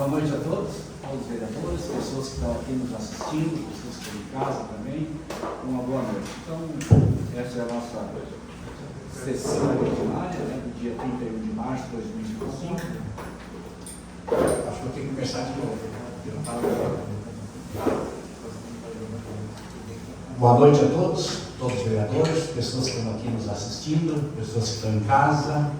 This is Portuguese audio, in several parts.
Boa noite a todos os vereadores, pessoas que estão aqui nos assistindo, pessoas que estão em casa também. Uma boa noite. Então, essa é a nossa sessão ordinária, do dia 31 de março de 2025. Acho que eu tenho que começar de novo. Boa noite a todos os vereadores, pessoas que estão aqui nos assistindo, pessoas que estão em casa.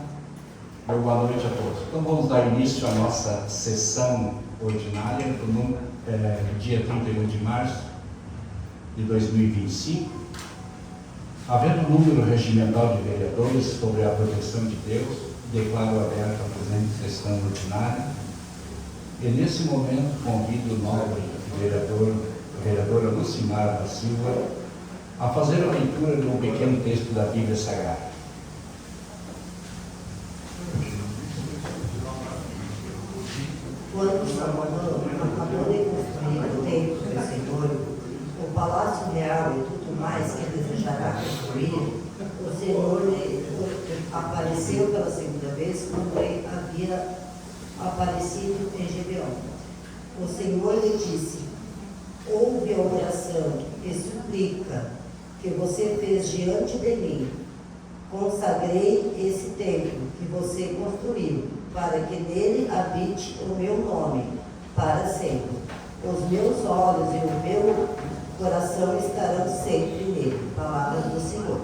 Boa noite a todos. Então vamos dar início à nossa sessão ordinária do dia 31 de março de 2025. Havendo número regimental de vereadores sobre a proteção de Deus, declaro aberta a presente sessão ordinária. E nesse momento convido o nobre vereadora Lucimara da Silva a fazer a leitura de um pequeno texto da Bíblia Sagrada. Quando Salomão acabou de construir o templo do Senhor, o palácio real e tudo mais que desejará construir, o Senhor lhe apareceu pela segunda vez como ele havia aparecido em Gibeon. O Senhor lhe disse: ouve a oração e súplica que você fez diante de mim. Consagrei esse templo que você construiu, para que nele habite o meu nome para sempre. Os meus olhos e o meu coração estarão sempre nele. Palavra do Senhor.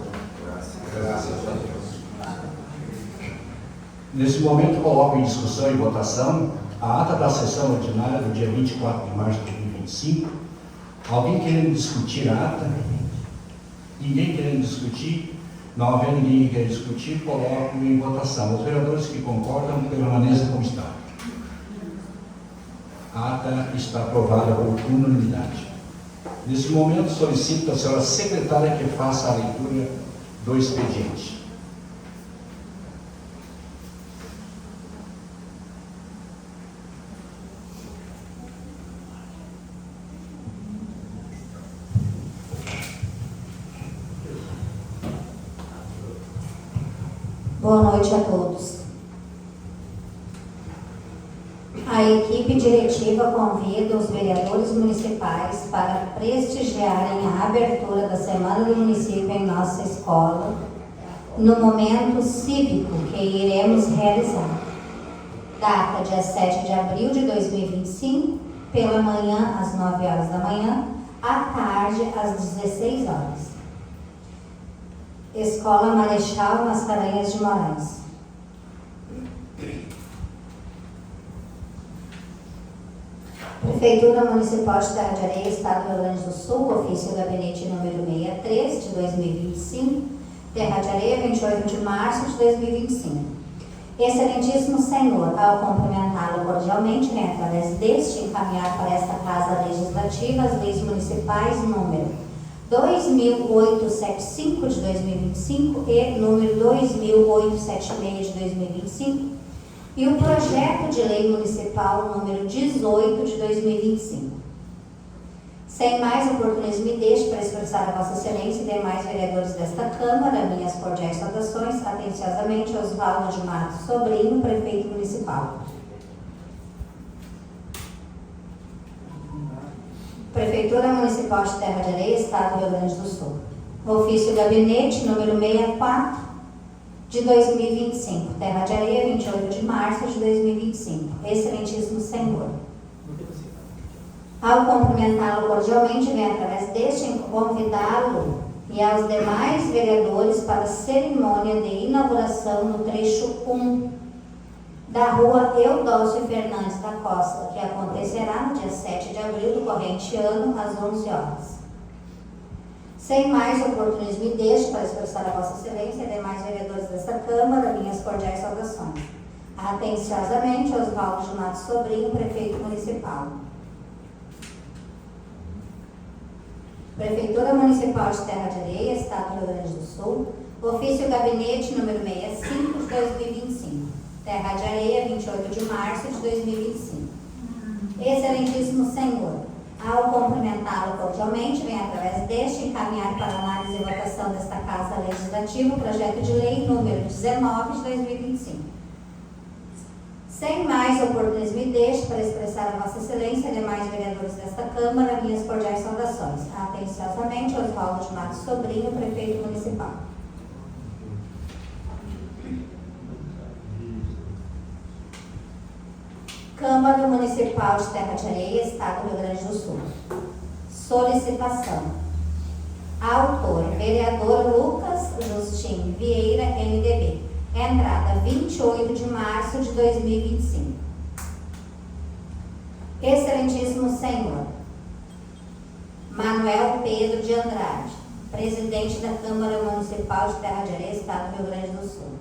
Graças a Deus. Nesse momento coloco em discussão e votação a ata da sessão ordinária do dia 24 de março de 2025. Alguém querendo discutir a ata? Ninguém querendo discutir? Não havendo ninguém que quer discutir, coloco em votação. Os vereadores que concordam permaneçam como está. A ata está aprovada por unanimidade. Nesse momento, solicito à senhora secretária que faça a leitura do expediente. Boa noite a todos. A equipe diretiva convida os vereadores municipais para prestigiarem a abertura da Semana do Município em nossa escola, no momento cívico que iremos realizar. Data dia 7 de abril de 2025, pela manhã às 9 horas da manhã, à tarde às 16 horas. Escola Marechal Mascarenhas de Moraes. Prefeitura Municipal de Terra de Areia, Estado do Rio Grande do Sul, ofício gabinete número 63 de 2025, Terra de Areia, 28 de março de 2025. Excelentíssimo Senhor, ao cumprimentá-lo cordialmente, vem através deste encaminhar para esta Casa Legislativa as leis municipais número 2875 de 2025 e número 2876 de 2025 e o projeto de lei municipal número 18 de 2025. Sem mais oportunismo, me deixe para expressar a Vossa Excelência e demais vereadores desta Câmara minhas cordiais saudações, atenciosamente Oswaldo de Matos Sobrinho, prefeito municipal. Prefeitura Municipal de Terra de Areia, Estado do Rio Grande do Sul. Ofício Gabinete número 64 de 2025. Terra de Areia, 28 de março de 2025. Excelentíssimo Senhor, ao cumprimentá-lo cordialmente, vem através deste convidá-lo e aos demais vereadores para a cerimônia de inauguração no trecho 1 da rua Eudócio Fernandes da Costa, que acontecerá no dia 7 de abril do corrente ano, às 11 horas. Sem mais oportunismo, me deixo para expressar a Vossa Excelência e demais vereadores desta Câmara minhas cordiais saudações. Atenciosamente, Oswaldo de Matos Sobrinho, prefeito municipal. Prefeitura Municipal de Terra de Areia, Estado do Rio Grande do Sul, ofício gabinete número 65 de 2025. Terra de Areia, 28 de março de 2025. Excelentíssimo Senhor, ao cumprimentá-lo cordialmente, vem através deste encaminhar para análise e votação desta Casa Legislativa o projeto de lei número 19 de 2025. Sem mais oportunismo, me deixe para expressar a Vossa Excelência e demais vereadores desta Câmara minhas cordiais saudações. Atenciosamente, Oswaldo de Matos Sobrinho, prefeito municipal. Câmara Municipal de Terra de Areia, Estado do Rio Grande do Sul. Solicitação. Autor, vereador Lucas Justin Vieira, MDB. Entrada 28 de março de 2025. Excelentíssimo Senhor Manuel Pedro de Andrade, presidente da Câmara Municipal de Terra de Areia, Estado do Rio Grande do Sul.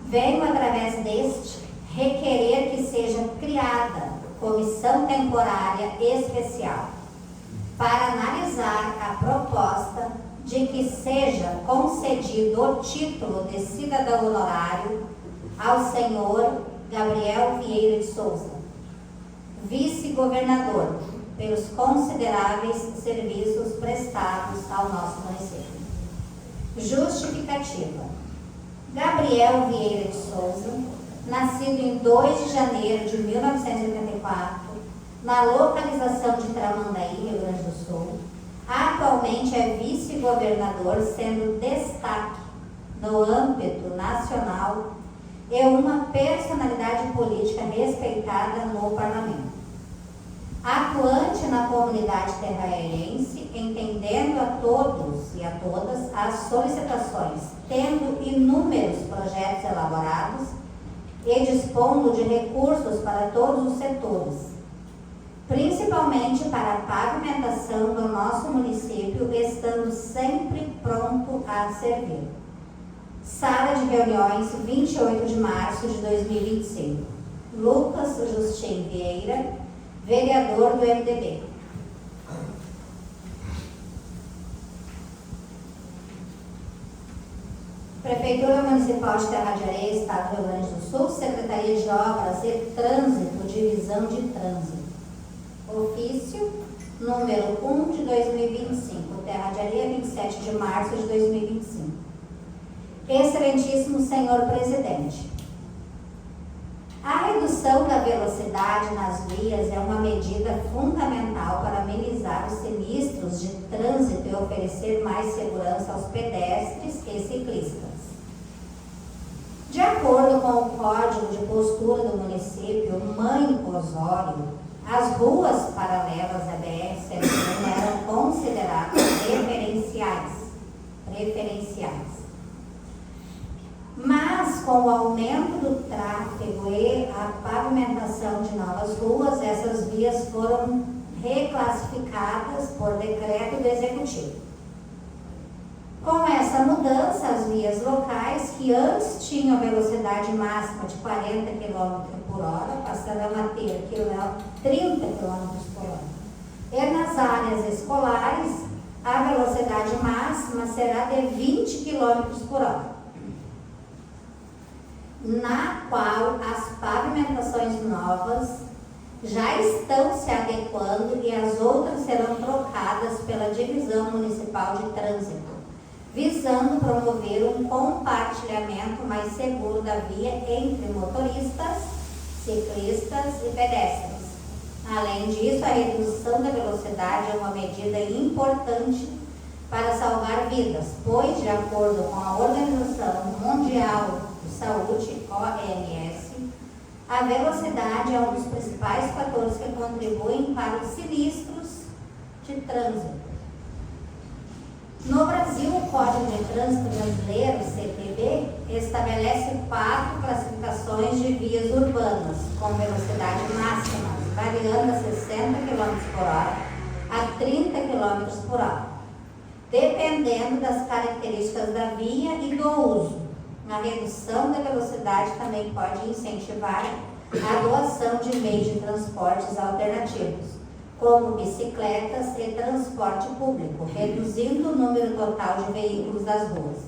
Venho, através deste, requerer que seja criada comissão temporária especial para analisar a proposta de que seja concedido o título de cidadão honorário ao senhor Gabriel Vieira de Souza, vice-governador, pelos consideráveis serviços prestados ao nosso município. Justificativa. Gabriel Vieira de Souza, nascido em 2 de janeiro de 1984, na localização de Tramandaí, Rio Grande do Sul, atualmente é vice-governador, sendo destaque no âmbito nacional e uma personalidade política respeitada no parlamento. Atuante na comunidade terraeirense, entendendo a todos e a todas as solicitações, tendo inúmeros projetos elaborados e dispondo de recursos para todos os setores, principalmente para a pavimentação do nosso município, estando sempre pronto a servir. Sala de reuniões, 28 de março de 2025. Lucas Justin Vieira, vereador do MDB. Prefeitura Municipal de Terra de Areia, Estado do Rio Grande do Sul, Secretaria de Obras e Trânsito, Divisão de Trânsito. Ofício número 1 de 2025, Terra de Areia, 27 de março de 2025. Excelentíssimo Senhor Presidente, a redução da velocidade nas vias é uma medida fundamental para amenizar os sinistros de trânsito e oferecer mais segurança aos pedestres e ciclistas. De acordo com o Código de Postura do município Mãe Osório, as ruas paralelas à BR-101 eram consideradas preferenciais. Mas, com o aumento do tráfego e a pavimentação de novas ruas, essas vias foram reclassificadas por decreto do Executivo. Com essa mudança, as vias locais, que antes tinham velocidade máxima de 40 km por hora, passarão a ter 30 km por hora. E nas áreas escolares, a velocidade máxima será de 20 km por hora, na qual as pavimentações novas já estão se adequando e as outras serão trocadas pela Divisão Municipal de Trânsito, visando promover um compartilhamento mais seguro da via entre motoristas, ciclistas e pedestres. Além disso, a redução da velocidade é uma medida importante para salvar vidas, pois, de acordo com a Organização Mundial de Saúde, OMS, a velocidade é um dos principais fatores que contribuem para os sinistros de trânsito. No Brasil, o Código de Trânsito Brasileiro, CTB, estabelece 4 classificações de vias urbanas com velocidade máxima, variando a 60 km por hora a 30 km por hora, dependendo das características da via e do uso. A redução da velocidade também pode incentivar a doação de meios de transportes alternativos, como bicicletas e transporte público, reduzindo o número total de veículos das ruas.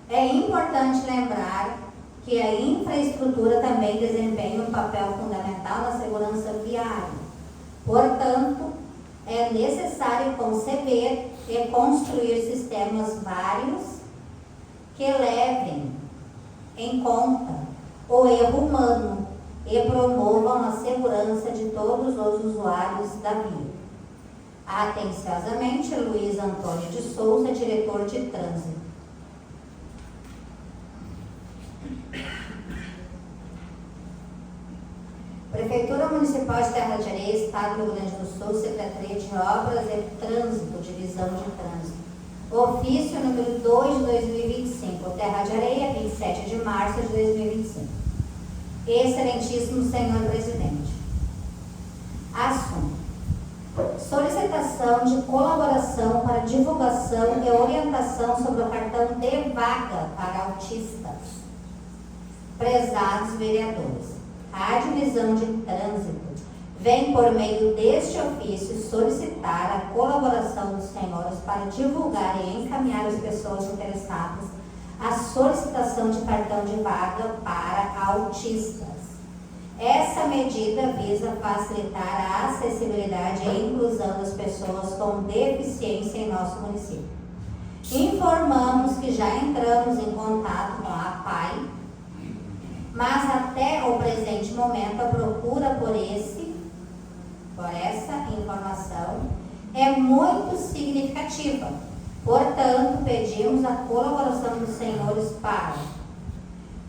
É importante lembrar que a infraestrutura também desempenha um papel fundamental na segurança viária. Portanto, é necessário conceber e construir sistemas vários que levem em conta o erro humano e promovam a segurança de todos os usuários da via. Atenciosamente, Luiz Antônio de Souza, diretor de trânsito. Prefeitura Municipal de Terra de Areia, Estado do Rio Grande do Sul, Secretaria de Obras e Trânsito, Divisão de Trânsito. Ofício número 2 de 2025, Terra de Areia, 27 de março de 2025. Excelentíssimo Senhor Presidente. Assunto: solicitação de colaboração para divulgação e orientação sobre o cartão de vaga para autistas. Prezados vereadores, a Divisão de Trânsito vem, por meio deste ofício, solicitar a colaboração dos senhores para divulgar e encaminhar as pessoas interessadas a solicitação de cartão de vaga para autistas. Essa medida visa facilitar a acessibilidade e inclusão das pessoas com deficiência em nosso município. Informamos que já entramos em contato com a APAI, mas até o presente momento a procura por essa informação é muito significativa. Portanto, pedimos a colaboração dos senhores para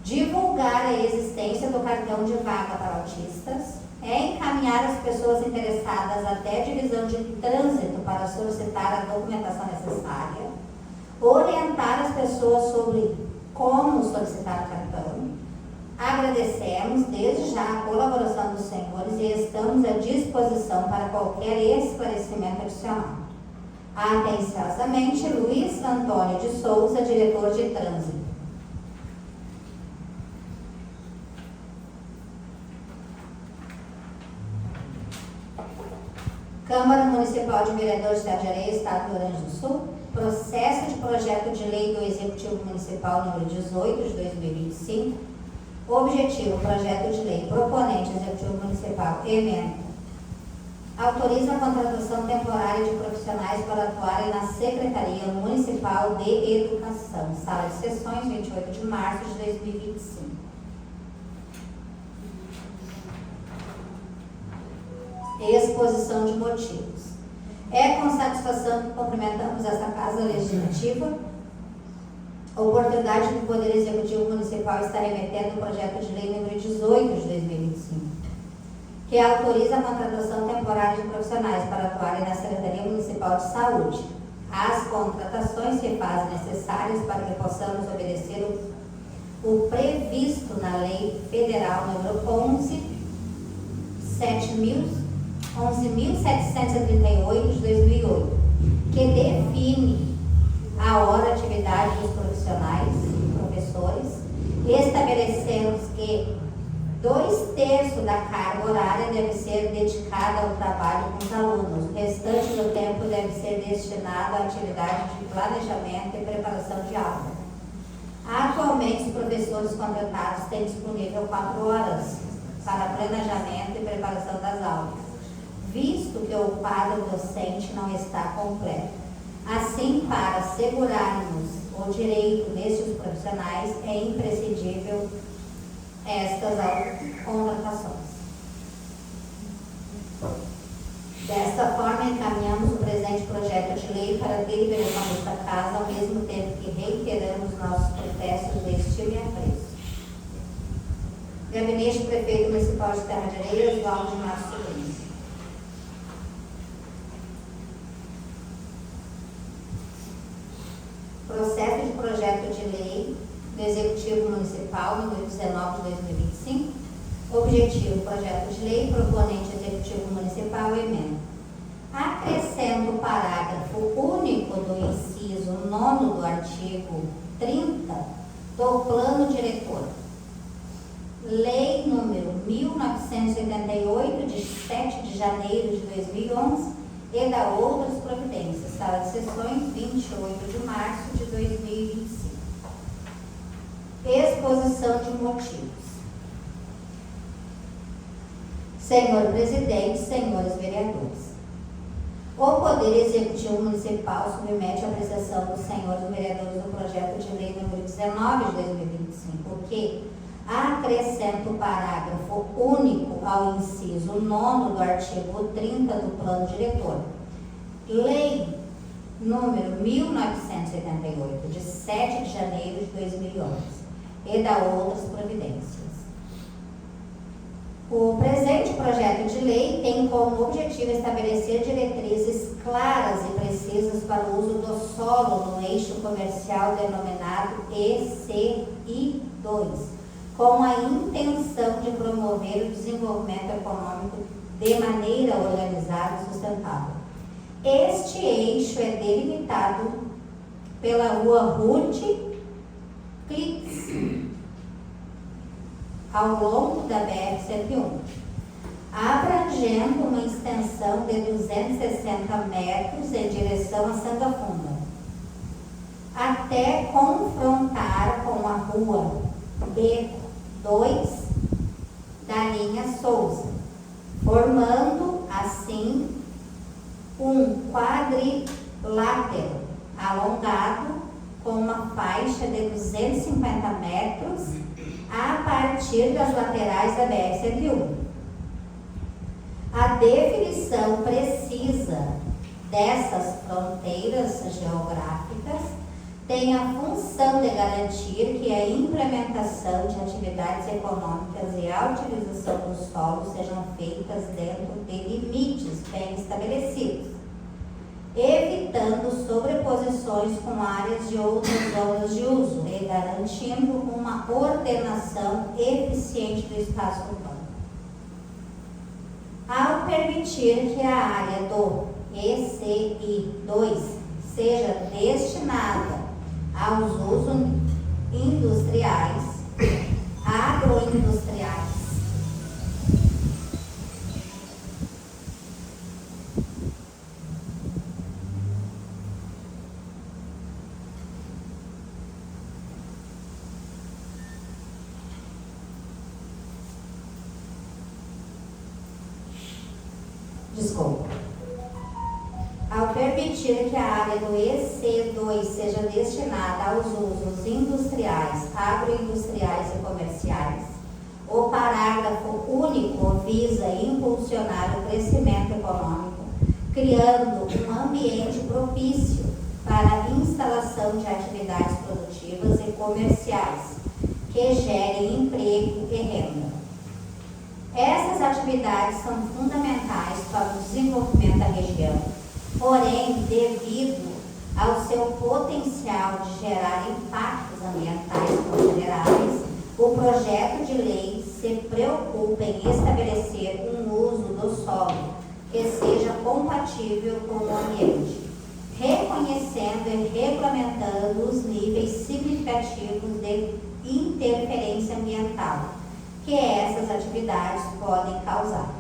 divulgar a existência do cartão de vaga para autistas, encaminhar as pessoas interessadas até a Divisão de Trânsito para solicitar a documentação necessária, orientar as pessoas sobre como solicitar o cartão. Agradecemos desde já a colaboração dos senhores e estamos à disposição para qualquer esclarecimento adicional. Atenciosamente, Luiz Antônio de Souza, diretor de Trânsito. Câmara Municipal de Vereadores de Terra de Areia, Estado do Rio Grande do Sul, processo de projeto de lei do Executivo Municipal número 18 de 2025. Objetivo: projeto de lei. Proponente: Executivo Municipal. Emenda: autoriza a contratação temporária de profissionais para atuarem na Secretaria Municipal de Educação. Sala de sessões, 28 de março de 2025. Exposição de motivos. É com satisfação que cumprimentamos esta Casa Legislativa a oportunidade do Poder Executivo Municipal estar remetendo o projeto de lei número 18 de 2025, que autoriza a contratação temporária de profissionais para atuarem na Secretaria Municipal de Saúde. As contratações se fazem necessárias para que possamos obedecer o previsto na Lei Federal número 11.738 de 2008, que define a hora de atividade dos profissionais, professores, estabelecendo que 2/3 da carga horária deve ser dedicada ao trabalho com os alunos, o restante do tempo deve ser destinado à atividade de planejamento e preparação de aula. Atualmente, os professores contratados têm disponível 4 horas para planejamento e preparação das aulas, visto que o quadro docente não está completo. Assim, para assegurarmos o direito destes profissionais, é imprescindível estas contratações. Desta forma, encaminhamos o presente projeto de lei para a deliberação desta Casa, ao mesmo tempo que reiteramos nossos protestos de estima e apreço. Gabinete Prefeito Municipal de Terra de Areia, Oswaldo de Matos Sobrinho. Processo de projeto de lei do Executivo Municipal, número 19 de 2025. Objetivo: projeto de lei. Proponente: Executivo Municipal. Emenda: acrescenta o parágrafo único do inciso 9º do artigo 30 do Plano Diretor. Lei número 1988, de 7 de janeiro de 2011, e da outras providências. Sala de sessões, 28 de março de 2025. Exposição de motivos. Senhor Presidente, senhores vereadores, O Poder Executivo Municipal submete à apreciação dos senhores vereadores do projeto de lei número 19 de 2025, que acrescenta o parágrafo único ao inciso 9º do artigo 30 do Plano Diretor. Lei número 1988, de 7 de janeiro de 2011, e da outras providências. O presente projeto de lei tem como objetivo estabelecer diretrizes claras e precisas para o uso do solo no eixo comercial denominado ECI2, com a intenção de promover o desenvolvimento econômico de maneira organizada e sustentável. Este eixo é delimitado pela rua Ruth Klitz, ao longo da BR-101, abrangendo uma extensão de 260 metros em direção a Sanga Funda, até confrontar com a rua B2 da linha Souza, formando assim um quadrilátero alongado com uma faixa de 250 metros a partir das laterais da BR-101. A definição precisa dessas fronteiras geográficas tem a função de garantir que a implementação de atividades econômicas e a utilização do solo sejam feitas dentro de limites bem estabelecidos, evitando sobreposições com áreas de outras zonas de uso e garantindo uma ordenação eficiente do espaço urbano. Ao permitir que a área do ECI2 seja destinada aos usos industriais, agroindustriais, Ao permitir que a área do EC2 seja destinada aos usos industriais, agroindustriais e comerciais, o parágrafo único visa impulsionar o crescimento econômico, criando um ambiente propício para a instalação de atividades produtivas e comerciais que gerem emprego e renda. Essas atividades são fundamentais para o desenvolvimento da região, porém, devido ao seu potencial de gerar impactos ambientais consideráveis, o projeto de lei se preocupa em estabelecer um uso do solo que seja compatível com o ambiente, reconhecendo e regulamentando os níveis significativos de interferência ambiental que essas atividades podem causar.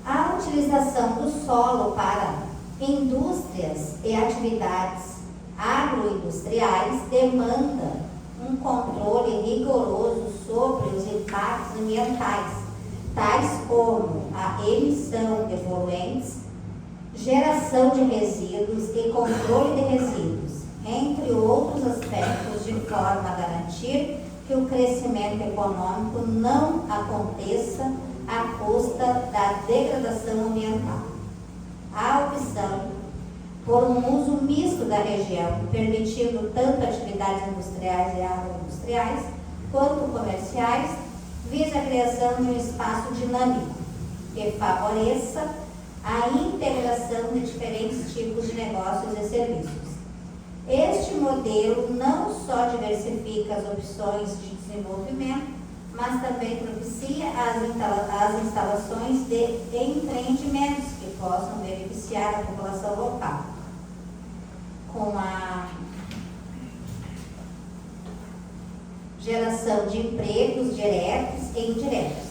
A utilização do solo para indústrias e atividades agroindustriais demanda um controle rigoroso sobre os impactos ambientais, tais como a emissão de poluentes, geração de resíduos e controle de resíduos, entre outros aspectos, de forma a garantir que o crescimento econômico não aconteça à custa da degradação ambiental. A opção por um uso misto da região, permitindo tanto atividades industriais e agroindustriais quanto comerciais, visa a criação de um espaço dinâmico que favoreça a integração de diferentes tipos de negócios e serviços. Este modelo não só diversifica as opções de desenvolvimento, mas também propicia as instalações de empreendimentos que possam beneficiar a população local, com a geração de empregos diretos e indiretos,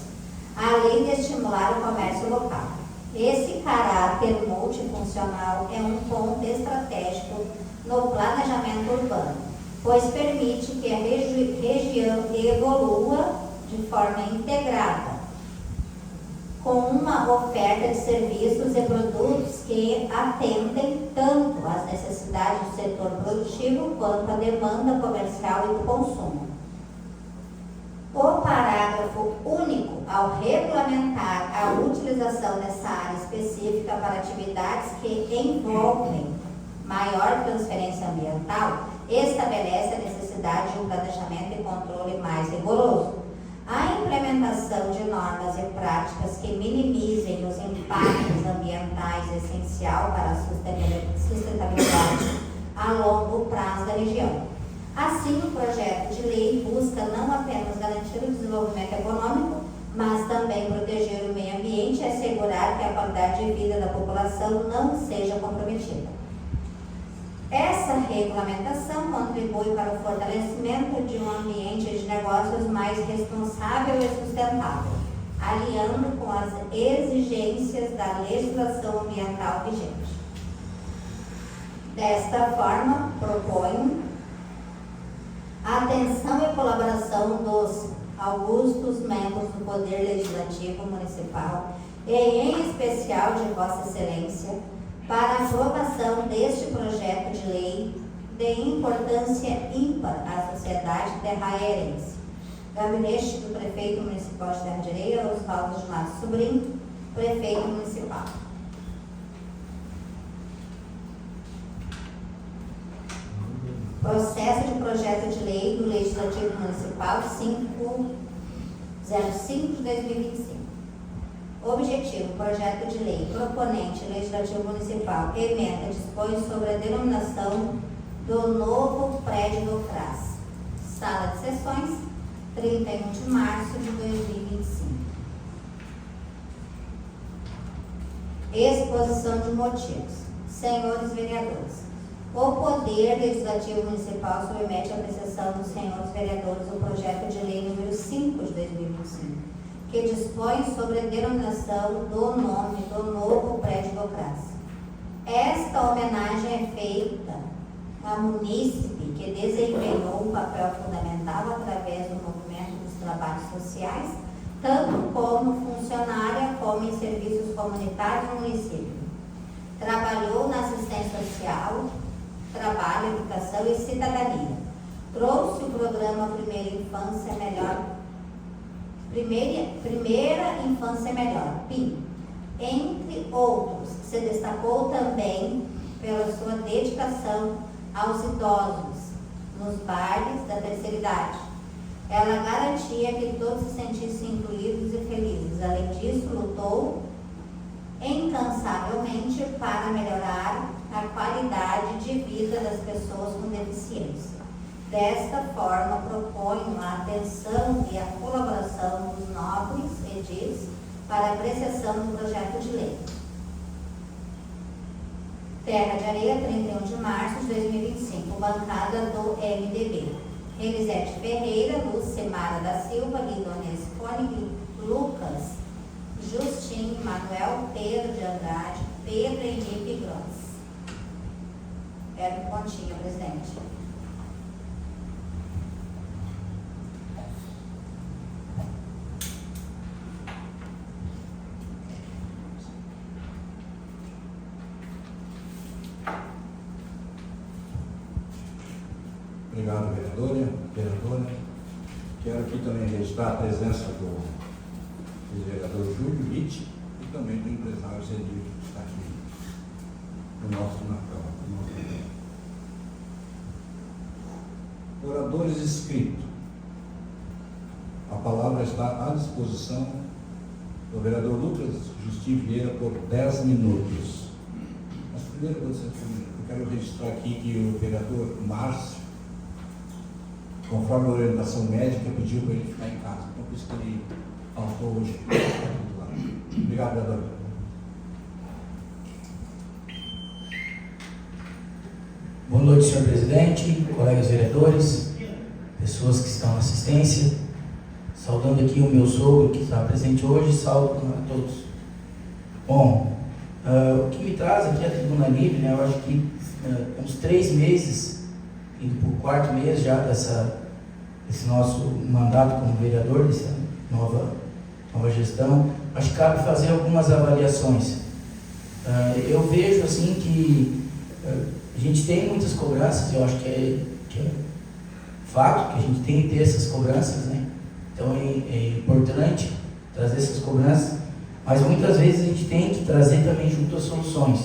além de estimular o comércio local. Esse caráter multifuncional é um ponto estratégico no planejamento urbano, pois permite que a região evolua de forma integrada, com uma oferta de serviços e produtos que atendem tanto às necessidades do setor produtivo quanto à demanda comercial e do consumo. O parágrafo único, ao regulamentar a utilização dessa área específica para atividades que envolvem maior transferência ambiental, estabelece a necessidade de um planejamento e controle mais rigoroso. A implementação de normas e práticas que minimizem os impactos ambientais é essencial para a sustentabilidade a longo prazo da região. Assim, o projeto de lei busca não apenas garantir o desenvolvimento econômico, mas também proteger o meio ambiente e assegurar que a qualidade de vida da população não seja comprometida. Essa regulamentação contribui para o fortalecimento de um ambiente de negócios mais responsável e sustentável, alinhando com as exigências da legislação ambiental vigente. Desta forma, proponho a atenção e colaboração dos augustos membros do Poder Legislativo Municipal e, em especial, de Vossa Excelência, para a aprovação deste projeto de lei de importância ímpar à sociedade terraeirense. Gabinete do Prefeito Municipal de Terra de Areia, Osvaldo de Matos Sobrinho, Prefeito Municipal. Processo de projeto de lei do Legislativo Municipal 505 de 2025. Objetivo: projeto de lei. Proponente: Legislativo Municipal. Emenda: dispõe sobre a denominação do novo prédio do CRAS. Sala de sessões, 31 de março de 2025. Exposição de motivos. Senhores vereadores, o Poder Legislativo Municipal submete à apreciação dos senhores vereadores o projeto de lei número 5 de 2025, que dispõe sobre a denominação do nome do novo prédio do CRAS. Esta homenagem é feita à munícipe que desempenhou um papel fundamental através do movimento dos trabalhos sociais, tanto como funcionária como em serviços comunitários no município. Trabalhou na assistência social, trabalho, educação e cidadania. Trouxe o programa Primeira Infância Melhor, PIM. Entre outros, se destacou também pela sua dedicação aos idosos nos bairros da terceira idade. Ela garantia que todos se sentissem incluídos e felizes. Além disso, lutou incansavelmente para melhorar a qualidade de vida das pessoas com deficiência. Desta forma, proponho a atenção e a colaboração dos nobres edis para a apreciação do projeto de lei. Terra de Areia, 31 de março de 2025, bancada do MDB. Elisete Ferreira, Lucimara da Silva, Guidonese Fone, Lucas, Justine, Manuel, Pedro de Andrade, Pedro Henrique Gross. Era um pontinho, presidente. Obrigado, vereadora. Quero aqui também registrar a presença do vereador Júlio Witt e também do empresário Zedil, que está aqui na Câmara. Oradores inscritos. A palavra está à disposição do vereador Lucas Justin Vieira por 10 minutos. Mas primeiro, eu quero registrar aqui que o vereador Márcio, conforme a orientação médica, pediu para ele ficar em casa. Então, por isso que ele faltou hoje. Obrigado, vereador. Boa noite, senhor presidente, colegas vereadores, pessoas que estão na assistência. Saudando aqui o meu sogro que está presente hoje, saúdo a todos. Bom, o que me traz aqui a Tribuna Livre, né, eu acho que uns 3 meses, indo para o 4º mês já desse nosso mandato como vereador, dessa nova nova gestão, acho que cabe fazer algumas avaliações. Eu vejo assim que a gente tem muitas cobranças, eu acho que é fato que a gente tem que ter essas cobranças, né? Então é importante trazer essas cobranças, mas muitas vezes a gente tem que trazer também junto as soluções,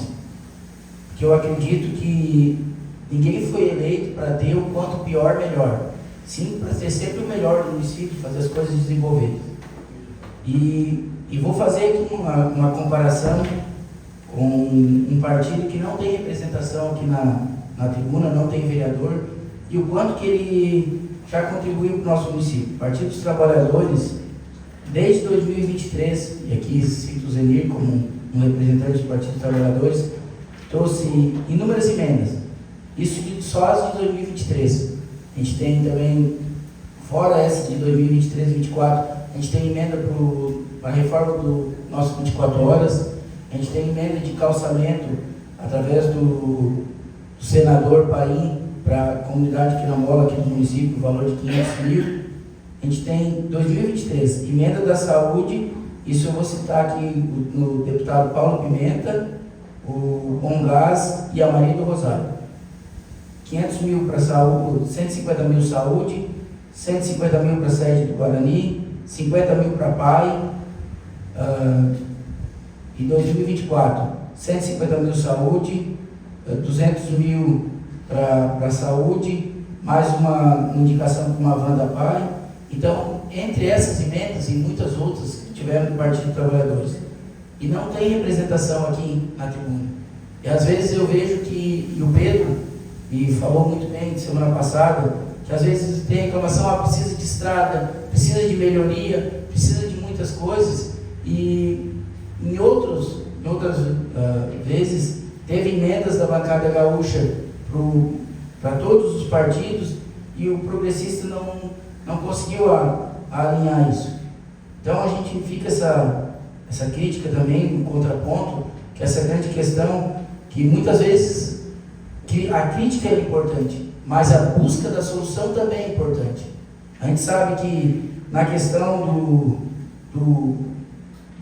porque eu acredito que ninguém foi eleito para ter o quanto pior, melhor, sim para ter sempre o melhor do município, fazer as coisas desenvolver. E vou fazer aqui uma comparação com um partido que não tem representação aqui na tribuna, não tem vereador, e o quanto que ele já contribuiu para o nosso município. O Partido dos Trabalhadores, desde 2023, e aqui cito o Zenir como um representante do Partido dos Trabalhadores, trouxe inúmeras emendas. Isso só as de 2023. A gente tem também, fora essa de 2023 e 2024, a gente tem emenda para a reforma do nosso 24 horas, a gente tem emenda de calçamento através do senador Paim para a comunidade quilombola aqui do município, o valor de 500 mil. A gente tem 2023, emenda da saúde, isso eu vou citar aqui no deputado Paulo Pimenta, o Bongás e a Maria do Rosário. 500 mil para saúde, 150 mil saúde, 150 mil para a sede do Guarani, 50 mil para PAI, e 2024, 150 mil saúde, 200 mil para saúde, mais uma indicação para uma van da PAI. Então, entre essas emendas e muitas outras que tiveram do Partido dos Trabalhadores, e não tem representação aqui na tribuna. E às vezes eu vejo que, e o Pedro me falou muito bem semana passada, que às vezes tem reclamação, precisa de estrada, precisa de melhoria, precisa de muitas coisas, e em outras vezes teve emendas da bancada gaúcha para todos os partidos, e o progressista não conseguiu alinhar isso. Então a gente fica essa crítica também, um contraponto, que essa grande questão, que muitas vezes a crítica é importante, mas a busca da solução também é importante. A gente sabe que na questão do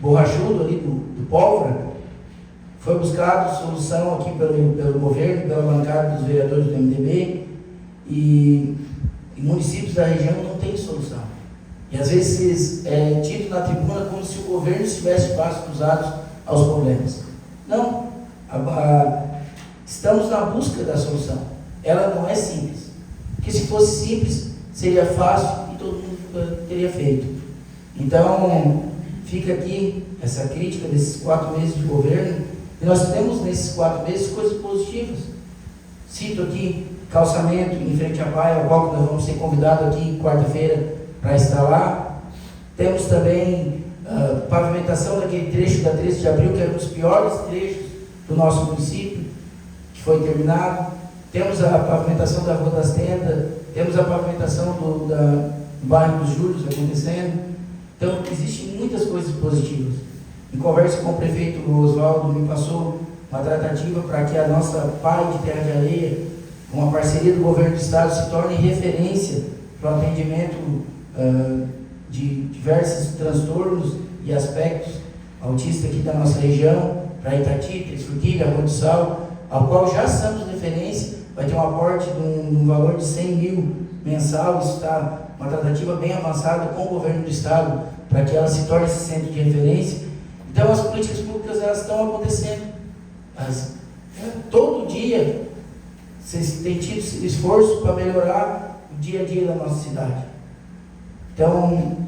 borrachudo ali, do pólvora, foi buscado solução aqui pelo governo, pela bancada dos vereadores do MDB, e municípios da região não tem solução. E às vezes é tido na tribuna como se o governo estivesse de braços cruzados aos problemas. Não, estamos na busca da solução. Ela não é simples, porque se fosse simples, seria fácil e todo mundo teria feito. Então, fica aqui essa crítica desses 4 meses de governo, e nós temos nesses 4 meses coisas positivas. Cito aqui calçamento em frente à praia, ao qual nós vamos ser convidados aqui quarta-feira para estar lá. Temos também pavimentação daquele trecho da 13 de abril, que é um dos piores trechos do nosso município, que foi terminado. Temos a pavimentação da Rua das Tendas, temos a pavimentação do bairro dos Júlios acontecendo. Então, existem muitas coisas positivas. Em conversa com o prefeito Oswaldo, me passou uma tratativa para que a nossa PAI de Terra de Areia, com a parceria do governo do estado, se torne referência para o atendimento de diversos transtornos e aspectos autistas aqui da nossa região, para Itati, Três Forquilhas, Rua do Sal, ao qual já somos referência. Vai ter um aporte de um valor de 100 mil mensal. Isso está uma tratativa bem avançada com o governo do estado, para que ela se torne esse centro de referência. Então, as políticas públicas, elas estão acontecendo. Todo dia, vocês têm tido esforço para melhorar o dia a dia da nossa cidade. Então,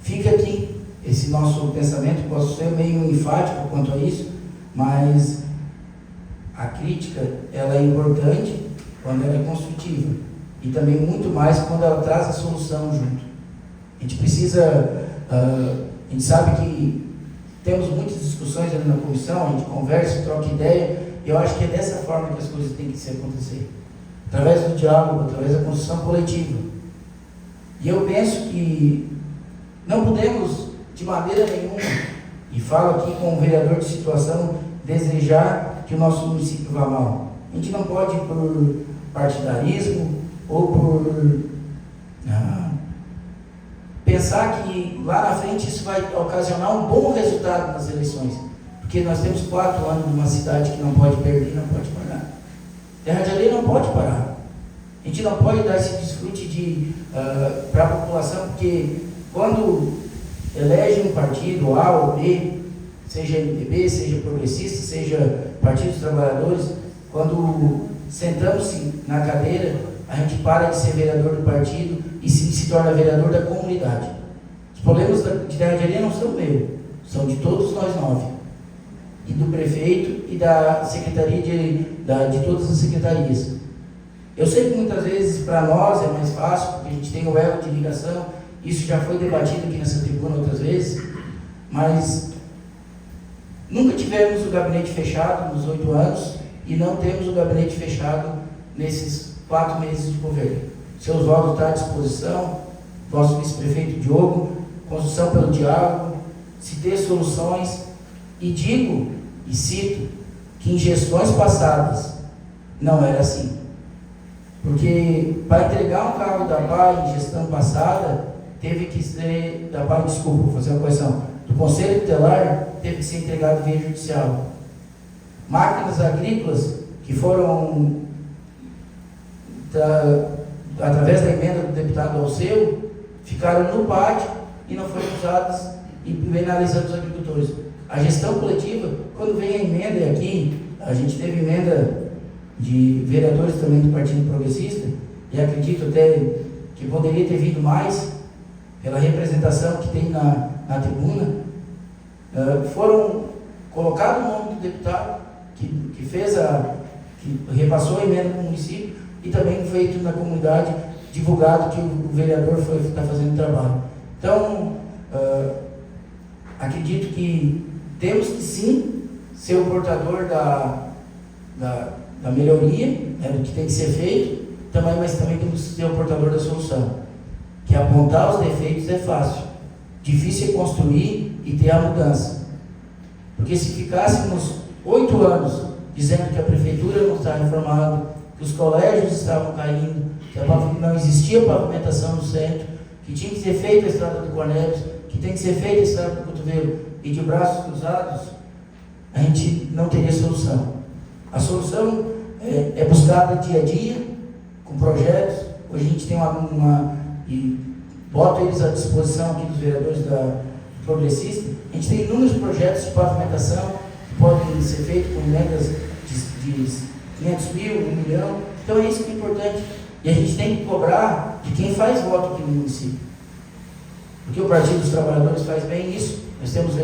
fica aqui esse nosso pensamento. Posso ser meio enfático quanto a isso, mas a crítica, ela é importante quando ela é construtiva, e também muito mais quando ela traz a solução junto. A gente precisa, a gente sabe que temos muitas discussões ali na comissão, a gente conversa, troca ideia, e eu acho que é dessa forma que as coisas têm que se acontecer, através do diálogo, através da construção coletiva. E eu penso que não podemos, de maneira nenhuma, e falo aqui com o vereador de situação, desejar que o nosso município vá mal. A gente não pode, por partidarismo ou por pensar que lá na frente isso vai ocasionar um bom resultado nas eleições. Porque nós temos 4 anos numa cidade que não pode perder, não pode parar. Terra de Areia não pode parar. A gente não pode dar esse desfrute para a população, porque quando elege um partido A ou B, seja MDB, seja progressista, seja Partido dos Trabalhadores, quando sentamos-se na cadeira, a gente para de ser vereador do partido e se torna vereador da comunidade. Os problemas de Terra de Areia não são meus, são de todos nós 9. E do prefeito e da secretaria de todas as secretarias. Eu sei que muitas vezes para nós é mais fácil, porque a gente tem o elo de ligação, isso já foi debatido aqui nessa tribuna outras vezes, mas nunca tivemos o gabinete fechado nos 8 anos e não temos o gabinete fechado nesses 4 meses de governo. Seus votos estão à disposição, vosso vice-prefeito Diogo, construção pelo diálogo, se ter soluções, e digo e cito que em gestões passadas não era assim. Porque para entregar um cargo da PAI em gestão passada, teve que ser, da PAI, desculpa, vou fazer uma correção, do Conselho Tutelar, teve que ser entregado via judicial. Máquinas agrícolas que foram, através da emenda do deputado Alceu, ficaram no pátio e não foram usadas e penalizando os agricultores. A gestão coletiva, quando vem a emenda aqui, a gente teve emenda de vereadores também do Partido Progressista, e acredito até que poderia ter vindo mais, pela representação que tem na tribuna, foram colocados o nome do deputado que repassou a emenda para o município, e também feito na comunidade, divulgado que o vereador está fazendo o trabalho. Então, acredito que temos que sim ser o portador da melhoria, do que tem que ser feito, mas também temos que ser o portador da solução. Que apontar os defeitos é fácil, difícil é construir e ter a mudança. Porque se ficássemos 8 anos dizendo que a prefeitura não está reformada, que os colégios estavam caindo, que não existia pavimentação no centro, que tinha que ser feita a estrada do Cornélio, que tem que ser feita a estrada do Cotovelo, e de braços cruzados, a gente não teria solução. A solução é buscada dia a dia, com projetos. Hoje a gente tem e boto eles à disposição aqui dos vereadores da Progressista. A gente tem inúmeros projetos de pavimentação que podem ser feitos com emendas de 500 mil, 1 milhão. Então é isso que é importante. E a gente tem que cobrar de quem faz voto aqui no município. Porque o Partido dos Trabalhadores faz bem isso. Nós temos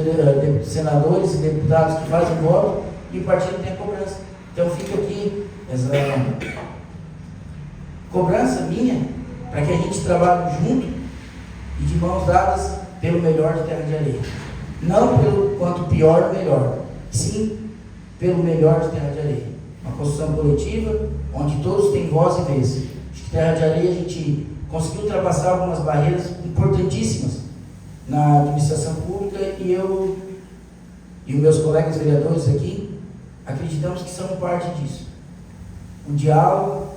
senadores e deputados que fazem voto e o partido tem a cobrança. Então fica aqui essa cobrança minha para que a gente trabalhe junto e de mãos dadas pelo melhor de Terra de Areia. Não pelo quanto pior, melhor. Sim, pelo melhor de Terra de Areia. Uma construção coletiva onde todos têm voz e vez. Acho que Terra de Areia a gente conseguiu ultrapassar algumas barreiras importantíssimas na administração pública e eu e os meus colegas vereadores aqui acreditamos que são parte disso. Um diálogo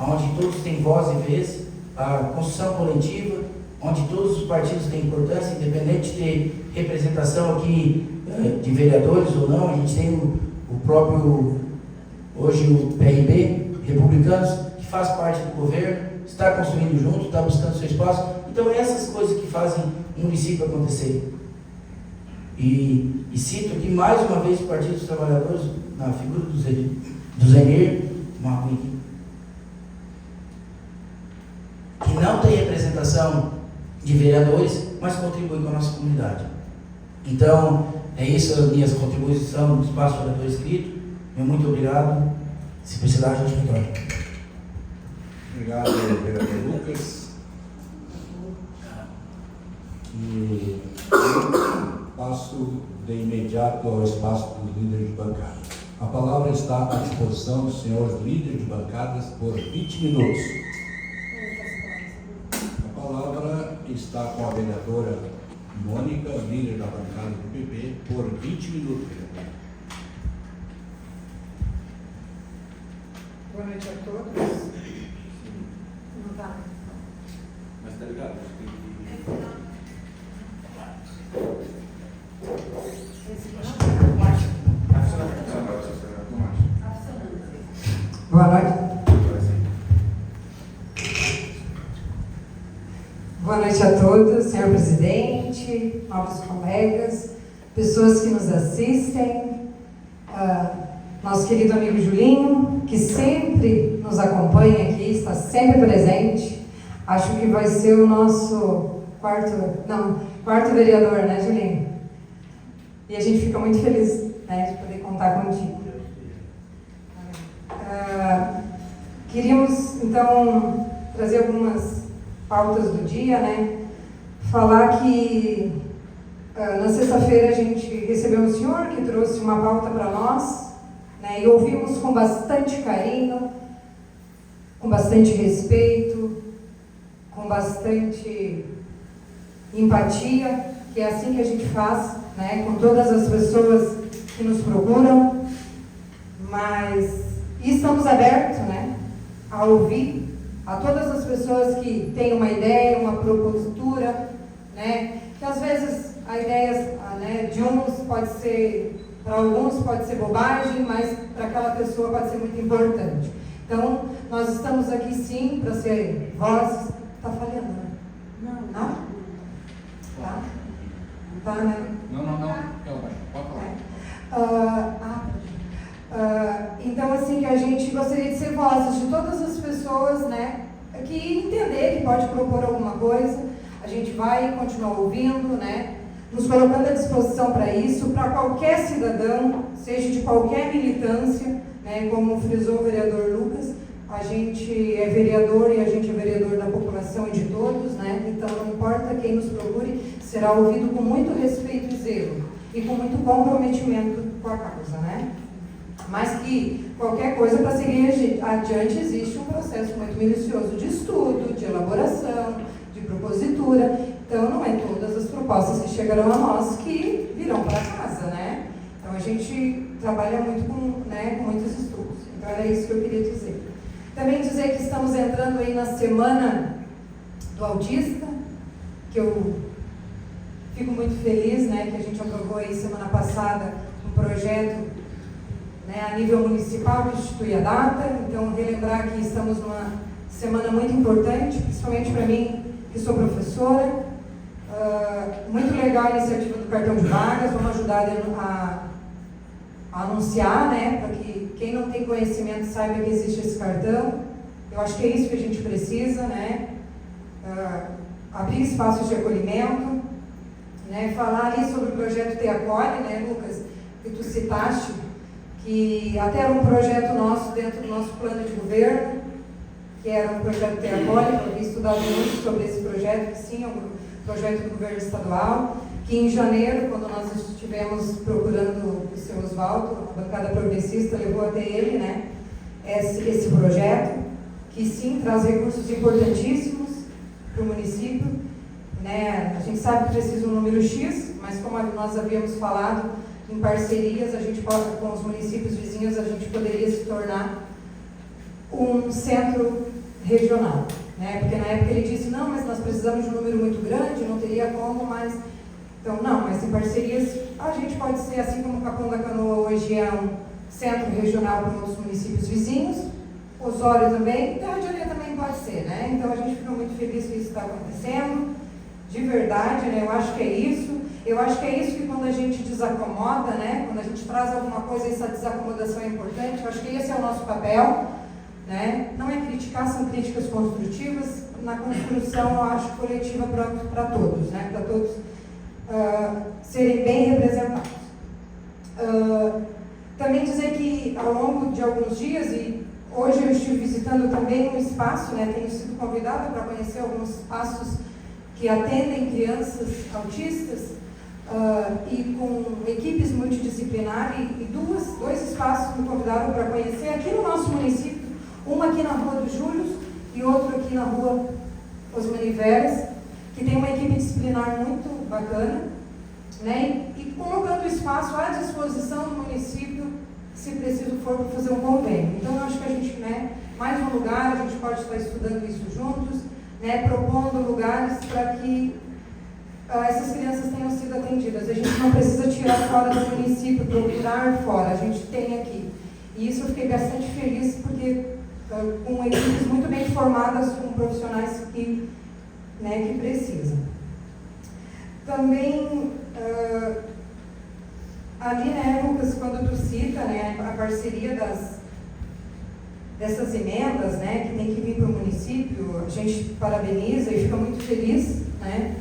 onde todos têm voz e vez, a construção coletiva, onde todos os partidos têm importância, independente de ter representação aqui de vereadores ou não. A gente tem o próprio, hoje o PRB, Republicanos, que faz parte do governo, está construindo junto, está buscando seu espaço. Então, essas coisas que fazem o município acontecer. E cito aqui mais uma vez o Partido dos Trabalhadores, na figura do Zenir, que não tem representação de vereadores, mas contribui com a nossa comunidade. Então, é isso a minha contribuição no espaço vereador escrito. Muito obrigado. Se precisar, a gente retorna. Obrigado, vereador Lucas. E passo de imediato ao espaço dos líderes de bancada. A palavra está à disposição dos senhores líderes de bancadas por 20 minutos. A palavra está com a vereadora Mônica, líder da bancada do PP, por 20 minutos. Boa noite a todos. Mas tá ligado? Boa noite. Boa noite a todos, senhor presidente, novos colegas, pessoas que nos assistem, nosso querido amigo Julinho, que sempre nos acompanha aqui, está sempre presente. Acho que vai ser o nosso quarto vereador, né, Julinho? E a gente fica muito feliz, né, de poder contar contigo. Queríamos, então, trazer algumas pautas do dia, né? Falar que na sexta-feira a gente recebeu um senhor que trouxe uma pauta para nós, né? E ouvimos com bastante carinho, com bastante respeito, com bastante empatia, que é assim que a gente faz, né? Com todas as pessoas que nos procuram, e estamos abertos, né? A ouvir a todas as pessoas que têm uma ideia, uma propositura, né? Que às vezes a ideia, né, de uns pode ser, para alguns pode ser bobagem, mas para aquela pessoa pode ser muito importante. Então, nós estamos aqui sim para ser vozes. Está falhando, né? Não? Tá? Tá, né? Não. Pode falar. Então, assim, que a gente gostaria de ser vozes de todas as pessoas, né, que entender que pode propor alguma coisa. A gente vai continuar ouvindo, né, nos colocando à disposição para isso, para qualquer cidadão, seja de qualquer militância, né, como frisou o vereador Lucas, a gente é vereador e a gente é vereador da população e de todos, né, então não importa quem nos procure, será ouvido com muito respeito e zelo e com muito comprometimento com a causa, né. Mas que qualquer coisa para seguir adiante existe um processo muito minucioso de estudo, de elaboração, de propositura. Então, não é todas as propostas que chegarão a nós que virão para casa, né? Então, a gente trabalha muito com muitos estudos. Então, era isso que eu queria dizer. Também dizer que estamos entrando aí na Semana do Autista, que eu fico muito feliz, né, que a gente aprovou aí semana passada um projeto, né, a nível municipal, que institui a data. Então, relembrar que estamos numa semana muito importante, principalmente para mim, que sou professora. Muito legal a iniciativa do cartão de vagas, vamos ajudar a anunciar, né, para que quem não tem conhecimento saiba que existe esse cartão. Eu acho que é isso que a gente precisa, né, abrir espaços de acolhimento, né, falar ali sobre o projeto Te Acolhe, né, Lucas, que tu citaste, que até era um projeto nosso dentro do nosso plano de governo, que era um projeto Te Acolhe. Eu havia estudado muito sobre esse projeto, que sim, é um projeto do governo estadual, que em janeiro, quando nós estivemos procurando o seu Oswaldo, a bancada progressista levou até ele, né, esse projeto, que sim, traz recursos importantíssimos para o município, né. A gente sabe que precisa um número X, mas como nós havíamos falado, em parcerias, a gente pode, com os municípios vizinhos, a gente poderia se tornar um centro regional, né? Porque na época ele disse, não, mas nós precisamos de um número muito grande, não teria como, mas... Então, não, mas em parcerias a gente pode ser, assim como Capão da Canoa hoje é um centro regional para outros municípios vizinhos, Osório também, então a Diané também pode ser, né? Então a gente fica muito feliz que isso está acontecendo, de verdade, né? Eu acho que é isso. Eu acho que é isso que quando a gente desacomoda, né, quando a gente traz alguma coisa, essa desacomodação é importante. Eu acho que esse é o nosso papel, né? Não é criticar, são críticas construtivas, na construção, eu acho, coletiva para todos, né? Para todos serem bem representados. Também dizer que ao longo de alguns dias, e hoje eu estive visitando também um espaço, né, tenho sido convidada para conhecer alguns espaços que atendem crianças autistas, e com equipes multidisciplinares, e dois espaços me convidaram para conhecer aqui no nosso município, uma aqui na Rua dos Júlios e outro aqui na Rua Osmani Veras, que tem uma equipe disciplinar muito bacana, né, e colocando o espaço à disposição do município, se preciso for, para fazer um convênio. Então, eu acho que a gente, né, mais um lugar, a gente pode estar estudando isso juntos, né, propondo lugares para que essas crianças tenham sido atendidas. A gente não precisa tirar fora do município, procurar fora, a gente tem aqui. E isso eu fiquei bastante feliz, porque com equipes muito bem formadas, com profissionais que precisam. Também, ali, né, Lucas, quando tu cita, né, a parceria dessas emendas, né, que tem que vir para o município, a gente parabeniza e fica muito feliz, né,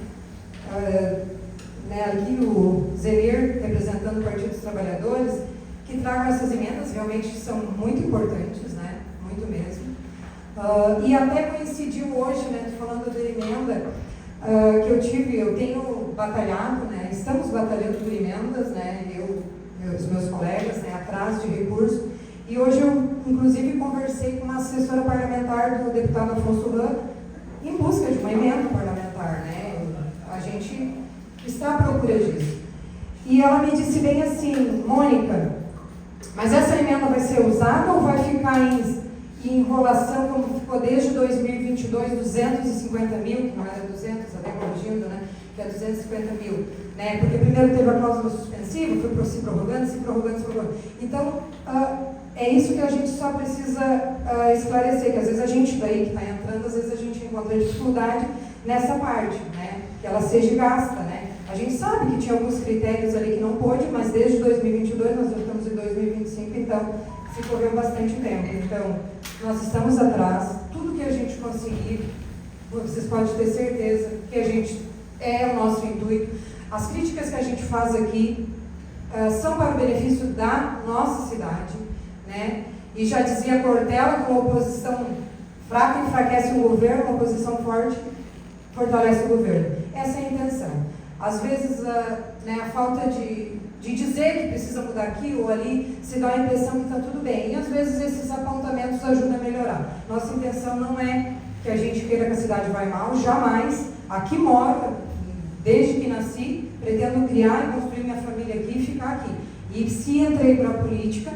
aqui o Zenir, representando o Partido dos Trabalhadores, que tragam essas emendas, realmente são muito importantes, né, muito mesmo. E até coincidiu hoje, né, falando da emenda, que eu tenho batalhado, né, estamos batalhando por emendas, né, os meus colegas, né, atrás de recurso, e hoje eu, inclusive, conversei com uma assessora parlamentar do deputado Afonso Rã em busca de uma emenda parlamentar, né, a gente está à procura disso. E ela me disse bem assim: Mônica, mas essa emenda vai ser usada ou vai ficar em enrolação, como ficou desde 2022, 250 mil, que não era 200, até corrigindo, né, que é 250 mil, né, porque primeiro teve a cláusula suspensiva, foi se prorrogando. Então, é isso que a gente só precisa esclarecer, que às vezes a gente daí que está entrando, às vezes a gente encontra dificuldade nessa parte, né, que ela seja gasta, né. A gente sabe que tinha alguns critérios ali que não pôde, mas desde 2022, nós já estamos em 2025, então se correu bastante tempo. Então, nós estamos atrás, tudo que a gente conseguir, vocês podem ter certeza que a gente é o nosso intuito. As críticas que a gente faz aqui são para o benefício da nossa cidade, né? E já dizia Cortella, com oposição fraca enfraquece o governo, uma oposição forte fortalece o governo. Essa é a intenção. Às vezes, a falta de dizer que precisa mudar aqui ou ali, se dá a impressão que está tudo bem. E às vezes esses apontamentos ajudam a melhorar. Nossa intenção não é que a gente queira que a cidade vá mal, jamais. Aqui moro, desde que nasci, pretendo criar e construir minha família aqui e ficar aqui. E se entrei para a política,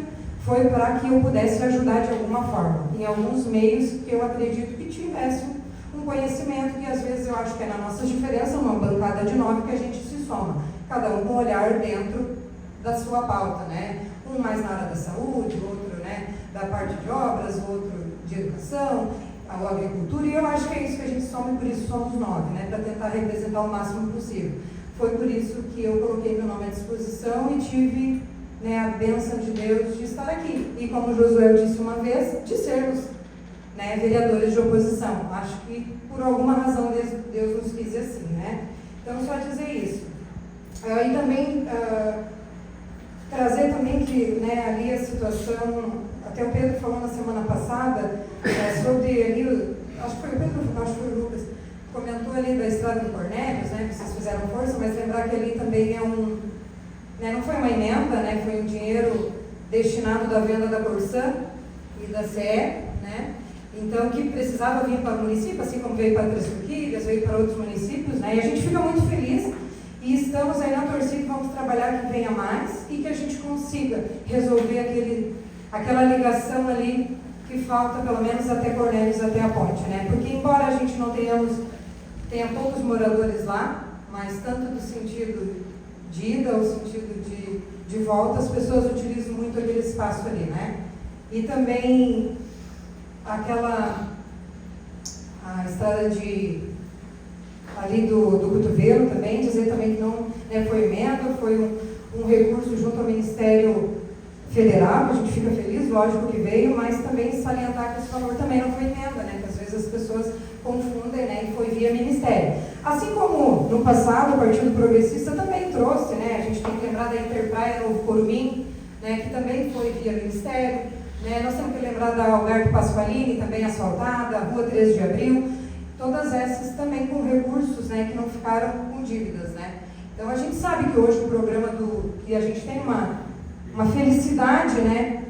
foi para que eu pudesse ajudar de alguma forma, em alguns meios que eu acredito que tivesse um conhecimento, que às vezes eu acho que é na nossa diferença, uma bancada de 9 que a gente se soma, cada um com um olhar dentro da sua pauta, né? Um mais na área da saúde, outro, né, da parte de obras, outro de educação, a agricultura, e eu acho que é isso que a gente soma, e por isso somos 9, né, para tentar representar o máximo possível. Foi por isso que eu coloquei meu nome à disposição e tive, né, a bênção de Deus de estar aqui. E como o Josué disse uma vez, de sermos, né, vereadores de oposição. Acho que por alguma razão Deus nos quis assim, né? Então, só dizer isso. E também trazer também que, né, ali a situação, até o Pedro falou na semana passada, sobre ali, acho que foi o Pedro, acho que foi o Lucas, comentou ali da estrada do Cornélios, né, que vocês fizeram força, mas lembrar que ali também é né, não foi uma emenda, né, foi um dinheiro destinado da venda da Corsã e da CE, né, então que precisava vir para o município, assim como veio para Três Forquilhas, veio para outros municípios, né, e a gente fica muito feliz e estamos aí na torcida, vamos trabalhar que venha mais e que a gente consiga resolver aquela ligação ali que falta, pelo menos até Cornélios, até a ponte, né, porque embora a gente não tenha poucos moradores lá, mas tanto do sentido de ida ou sentido de volta, as pessoas utilizam muito aquele espaço ali, né? E também a estrada ali do cotovelo também, dizer também que não, né, foi emenda, foi um recurso junto ao Ministério Federal, que a gente fica feliz, lógico que veio, mas também salientar que esse valor também não foi emenda, né? Que às vezes as pessoas confundem, né? E foi via Ministério. Assim como no passado o Partido Progressista também trouxe, né? A gente tem que lembrar da Interpraia no Corumim, né? Que também foi via Ministério, né? Nós temos que lembrar da Alberto Pasqualini, também asfaltada, a Rua 13 de Abril, todas essas também com recursos, né? Que não ficaram com dívidas, né? Então a gente sabe que hoje o programa que a gente tem uma felicidade, né,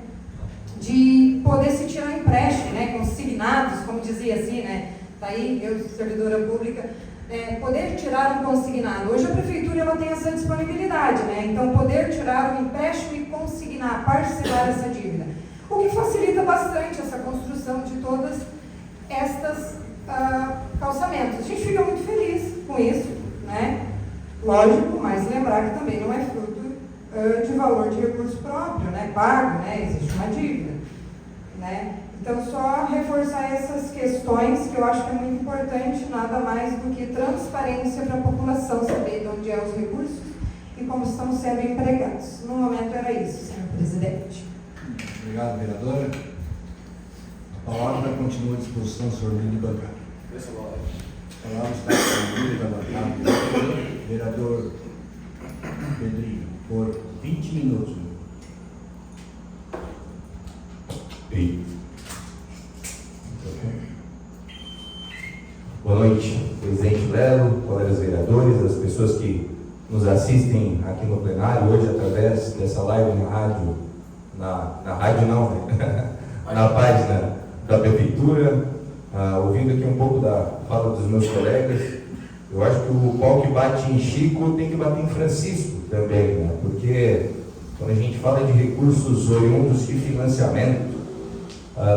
de poder se tirar empréstimo, né, consignados, como dizia assim, né, tá aí, eu, servidora pública, poder tirar um consignado. Hoje a prefeitura ela tem essa disponibilidade, né, então poder tirar um empréstimo e consignar, parcelar essa dívida, o que facilita bastante essa construção de todas estas calçamentos. A gente fica muito feliz com isso, né, lógico, mas lembrar que também não é fruto de valor de recurso próprio, né, pago, né, existe uma dívida, né. Então, só reforçar essas questões que eu acho que é muito importante, nada mais do que transparência para a população saber de onde é os recursos e como estão sendo empregados. No momento era isso, senhor presidente. Obrigado, vereadora. A palavra continua à disposição do senhor líder de bancada. A palavra está com o líder da bancada, vereador Pedrinho, por 20 minutos. Boa noite, presidente Lelo, colegas vereadores, as pessoas que nos assistem aqui no plenário, hoje através dessa live na rádio, na rádio não, né? Na página da Prefeitura, ouvindo aqui um pouco da fala dos meus colegas. Eu acho que o pau que bate em Chico tem que bater em Francisco também, né? Porque quando a gente fala de recursos oriundos de financiamento,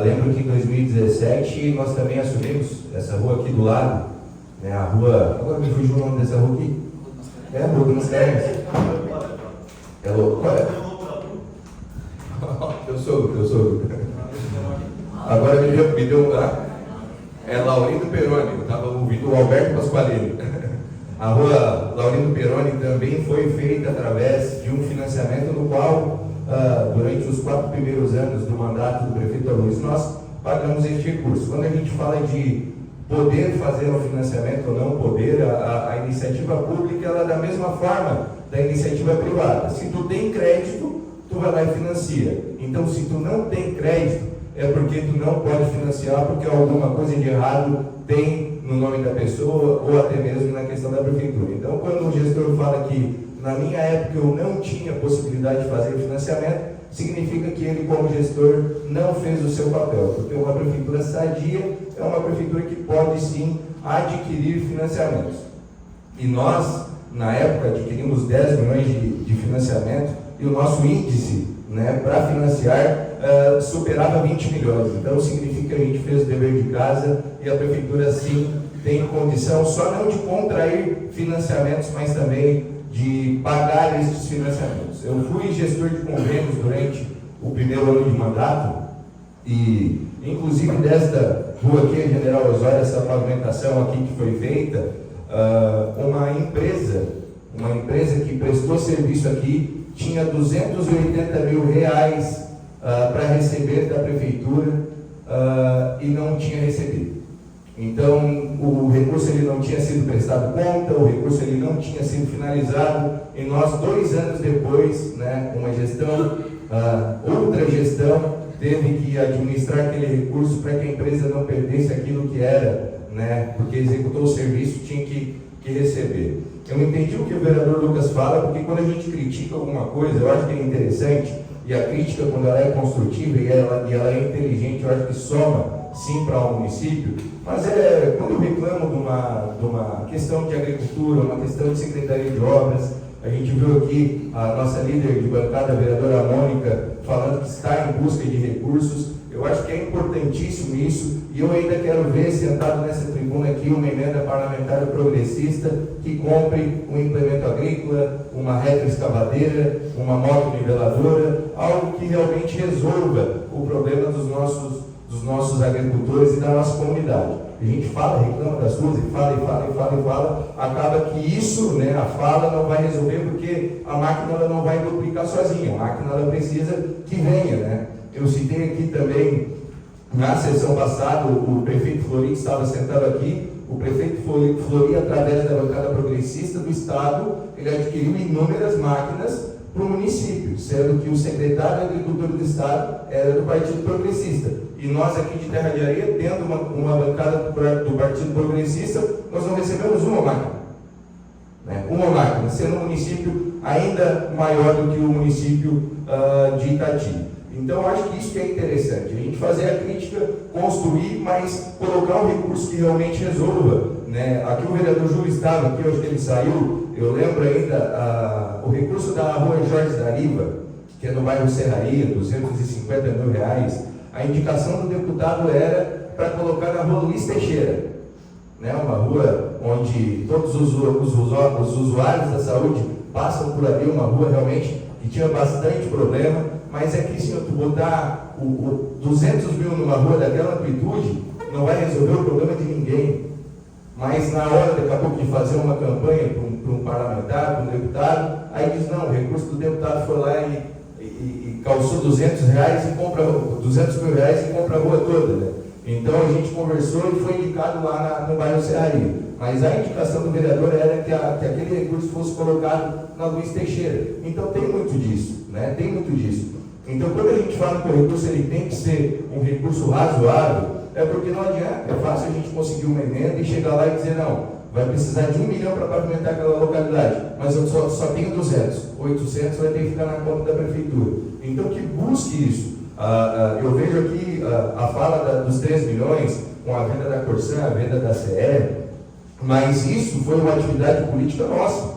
lembro que em 2017 nós também assumimos essa rua aqui do lado, né? A rua, agora me fugiu o nome dessa rua aqui? É a Rua dos Mascarenhas. É louco, qual é? Eu sou. Agora me deu é Laurindo Peroni, eu estava ouvindo o Alberto Pasqualini. A rua Laurindo Peroni também foi feita através de um financiamento no qual, durante os 4 primeiros anos do mandato do prefeito Luiz, nós pagamos este recurso. Quando a gente fala de poder fazer um financiamento ou não poder, a iniciativa pública ela é da mesma forma da iniciativa privada. Se tu tem crédito, tu vai lá e financia. Então, se tu não tem crédito, é porque tu não pode financiar porque alguma coisa de errado tem no nome da pessoa ou até mesmo na questão da prefeitura. Então, quando o gestor fala que na minha época eu não tinha possibilidade de fazer financiamento, significa que ele, como gestor, não fez o seu papel, porque uma prefeitura sadia é uma prefeitura que pode sim adquirir financiamentos. E nós, na época, adquirimos 10 milhões de financiamento e o nosso índice, né, para financiar superava 20 milhões. Então significa que a gente fez o dever de casa e a prefeitura sim tem condição só não de contrair financiamentos, mas também de pagar esses financiamentos. Eu fui gestor de convênios durante o primeiro ano de mandato e inclusive desta rua aqui, a General Osório, essa pavimentação aqui que foi feita, uma empresa que prestou serviço aqui tinha 280 mil reais para receber da prefeitura e não tinha recebido. Então, o recurso ele não tinha sido prestado conta, o recurso ele não tinha sido finalizado, e nós, 2 anos depois, né, uma gestão, outra gestão, teve que administrar aquele recurso para que a empresa não perdesse aquilo que era, né, porque executou o serviço, tinha que receber. Eu entendi o que o vereador Lucas fala, porque quando a gente critica alguma coisa, eu acho que é interessante, e a crítica, quando ela é construtiva e ela é inteligente, eu acho que soma sim para o município, mas quando eu reclamo de uma questão de agricultura, uma questão de secretaria de obras, a gente viu aqui a nossa líder de bancada, a vereadora Mônica, falando que está em busca de recursos. Eu acho que é importantíssimo isso, e eu ainda quero ver sentado nessa tribuna aqui uma emenda parlamentar progressista que compre um implemento agrícola, uma retroescavadeira, uma moto niveladora, algo que realmente resolva o problema dos nossos agricultores e da nossa comunidade. A gente fala, reclama das ruas e fala, acaba que isso, né, a fala não vai resolver porque a máquina ela não vai duplicar sozinha, a máquina ela precisa que venha, né? Eu citei aqui também, na sessão passada, o prefeito Flori estava sentado aqui, o prefeito Flori, através da bancada progressista do Estado, ele adquiriu inúmeras máquinas para o município, sendo que o secretário da Agricultura do Estado era do Partido Progressista. E nós aqui de Terra de Areia, tendo uma bancada do Partido Progressista, nós não recebemos uma máquina. Né? Uma máquina, sendo um município ainda maior do que o município de Itati. Então, eu acho que isso que é interessante, a gente fazer a crítica, construir, mas colocar um recurso que realmente resolva. Né? Aqui o vereador Júlio estava, aqui hoje que ele saiu, eu lembro ainda o recurso da rua Jorge da Riva, que é no bairro Serraria, 250 mil reais, a indicação do deputado era para colocar na rua Luiz Teixeira, né? Uma rua onde todos os usuários da saúde passam por ali, uma rua realmente que tinha bastante problema, mas é que se tu botar 200 mil numa rua daquela amplitude, não vai resolver o problema de ninguém. Mas na hora, daqui a pouco, de fazer uma campanha para um parlamentar, para um deputado, aí diz, não, o recurso do deputado foi lá e calçou 200 reais e compra 200 mil reais e compra a rua toda, né? Então a gente conversou e foi indicado lá no bairro Serraria. Mas a indicação do vereador era que aquele recurso fosse colocado na Luiz Teixeira. Então tem muito disso, né? Tem muito disso. Então quando a gente fala que o recurso ele tem que ser um recurso razoável, é porque não adianta, é fácil a gente conseguir uma emenda e chegar lá e dizer, não, vai precisar de 1 milhão para pavimentar aquela localidade, mas eu só tenho 200, 800 vai ter que ficar na conta da prefeitura. Então que busque isso. Eu vejo aqui a fala dos 3 milhões, com a venda da Corsã, a venda da CE, mas isso foi uma atividade política nossa,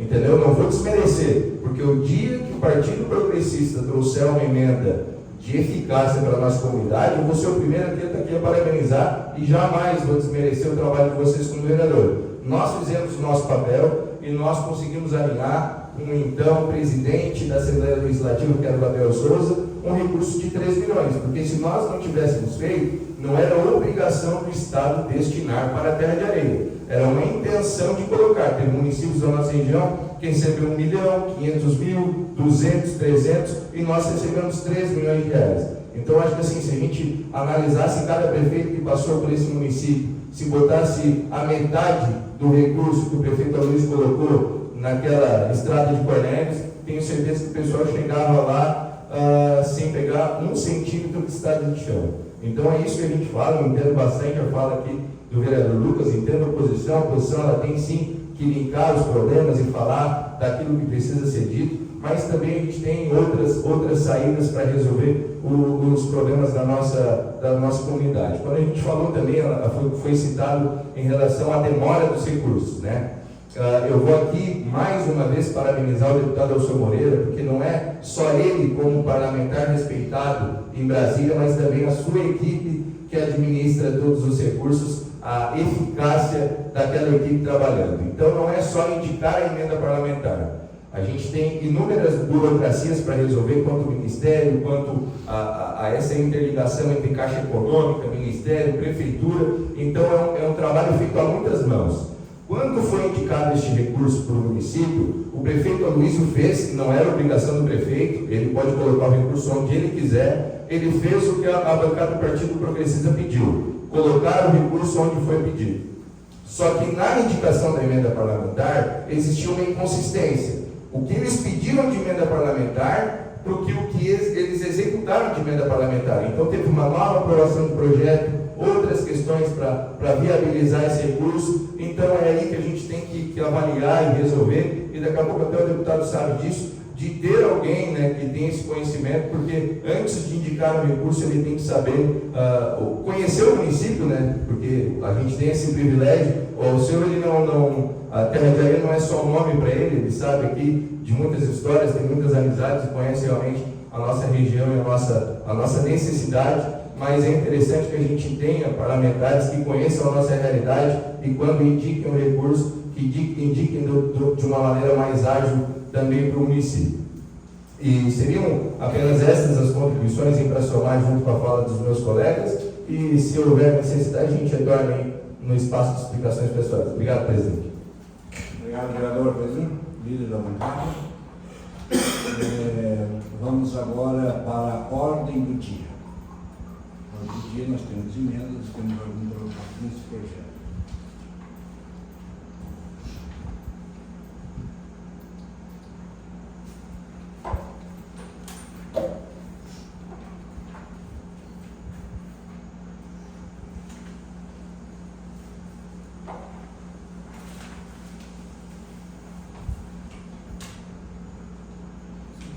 entendeu? Não vou desmerecer, porque o dia que o Partido Progressista trouxer uma emenda de eficácia para a nossa comunidade, eu vou ser o primeiro aqui a parabenizar e jamais vou desmerecer o trabalho de vocês como vereador. Nós fizemos o nosso papel e nós conseguimos alinhar com o então presidente da Assembleia Legislativa, que era o Abel Souza, um recurso de 3 milhões, porque se nós não tivéssemos feito, não era obrigação do Estado destinar para a terra de areia, era uma intenção de colocar. Tem municípios da nossa região que recebeu 1 milhão, 500 mil, 200, 300 e nós recebemos 3 milhões de reais. Então acho que assim, se a gente analisasse cada prefeito que passou por esse município, se botasse a metade do recurso que o prefeito Luiz colocou naquela estrada de Cornélios, tenho certeza que o pessoal chegava lá sem pegar 1 centímetro de estrada de chão. Então é isso que a gente fala. Eu entendo bastante a fala aqui do vereador Lucas, entendo a oposição ela tem sim que linkar os problemas e falar daquilo que precisa ser dito, mas também a gente tem outras saídas para resolver os problemas da nossa comunidade. Quando a gente falou também, foi citado em relação à demora dos recursos, né? Eu vou aqui mais uma vez parabenizar o deputado Elcio Moreira, porque não é só ele como parlamentar respeitado em Brasília, mas também a sua equipe que administra todos os recursos, a eficácia daquela equipe trabalhando. Então não é só indicar a emenda parlamentar. A gente tem inúmeras burocracias para resolver, quanto o Ministério, quanto a essa interligação entre Caixa Econômica, Ministério, Prefeitura. Então é um trabalho feito a muitas mãos. Quando foi indicado este recurso para o município, o prefeito Aloysio fez, não era obrigação do prefeito, ele pode colocar o recurso onde ele quiser, ele fez o que a bancada do Partido Progressista pediu, colocar o recurso onde foi pedido. Só que na indicação da emenda parlamentar, existia uma inconsistência. O que eles pediram de emenda parlamentar, porque o que eles executaram de emenda parlamentar. Então teve uma nova aprovação do projeto, outras questões para viabilizar esse recurso. Então é aí que a gente tem que avaliar e resolver, e daqui a pouco até o deputado sabe disso, de ter alguém, né, que tem esse conhecimento, porque antes de indicar um recurso ele tem que saber, conhecer o município, né, porque a gente tem esse privilégio. O senhor, ele a Terra de Areia não é só um nome para ele, ele sabe aqui de muitas histórias, tem muitas amizades, conhece realmente a nossa região e a nossa necessidade. Mas é interessante que a gente tenha parlamentares que conheçam a nossa realidade e quando indiquem um recurso, que indiquem de uma maneira mais ágil também para o município. E seriam apenas essas as contribuições em para somar junto com a fala dos meus colegas, e se houver necessidade a gente retorna aí no espaço de explicações pessoais. Obrigado, presidente. Obrigado, vereador Pedrinho, líder da bancada. Vamos agora para a ordem do dia. Na ordem do dia nós temos emendas, temos alguma colocação nesse projeto.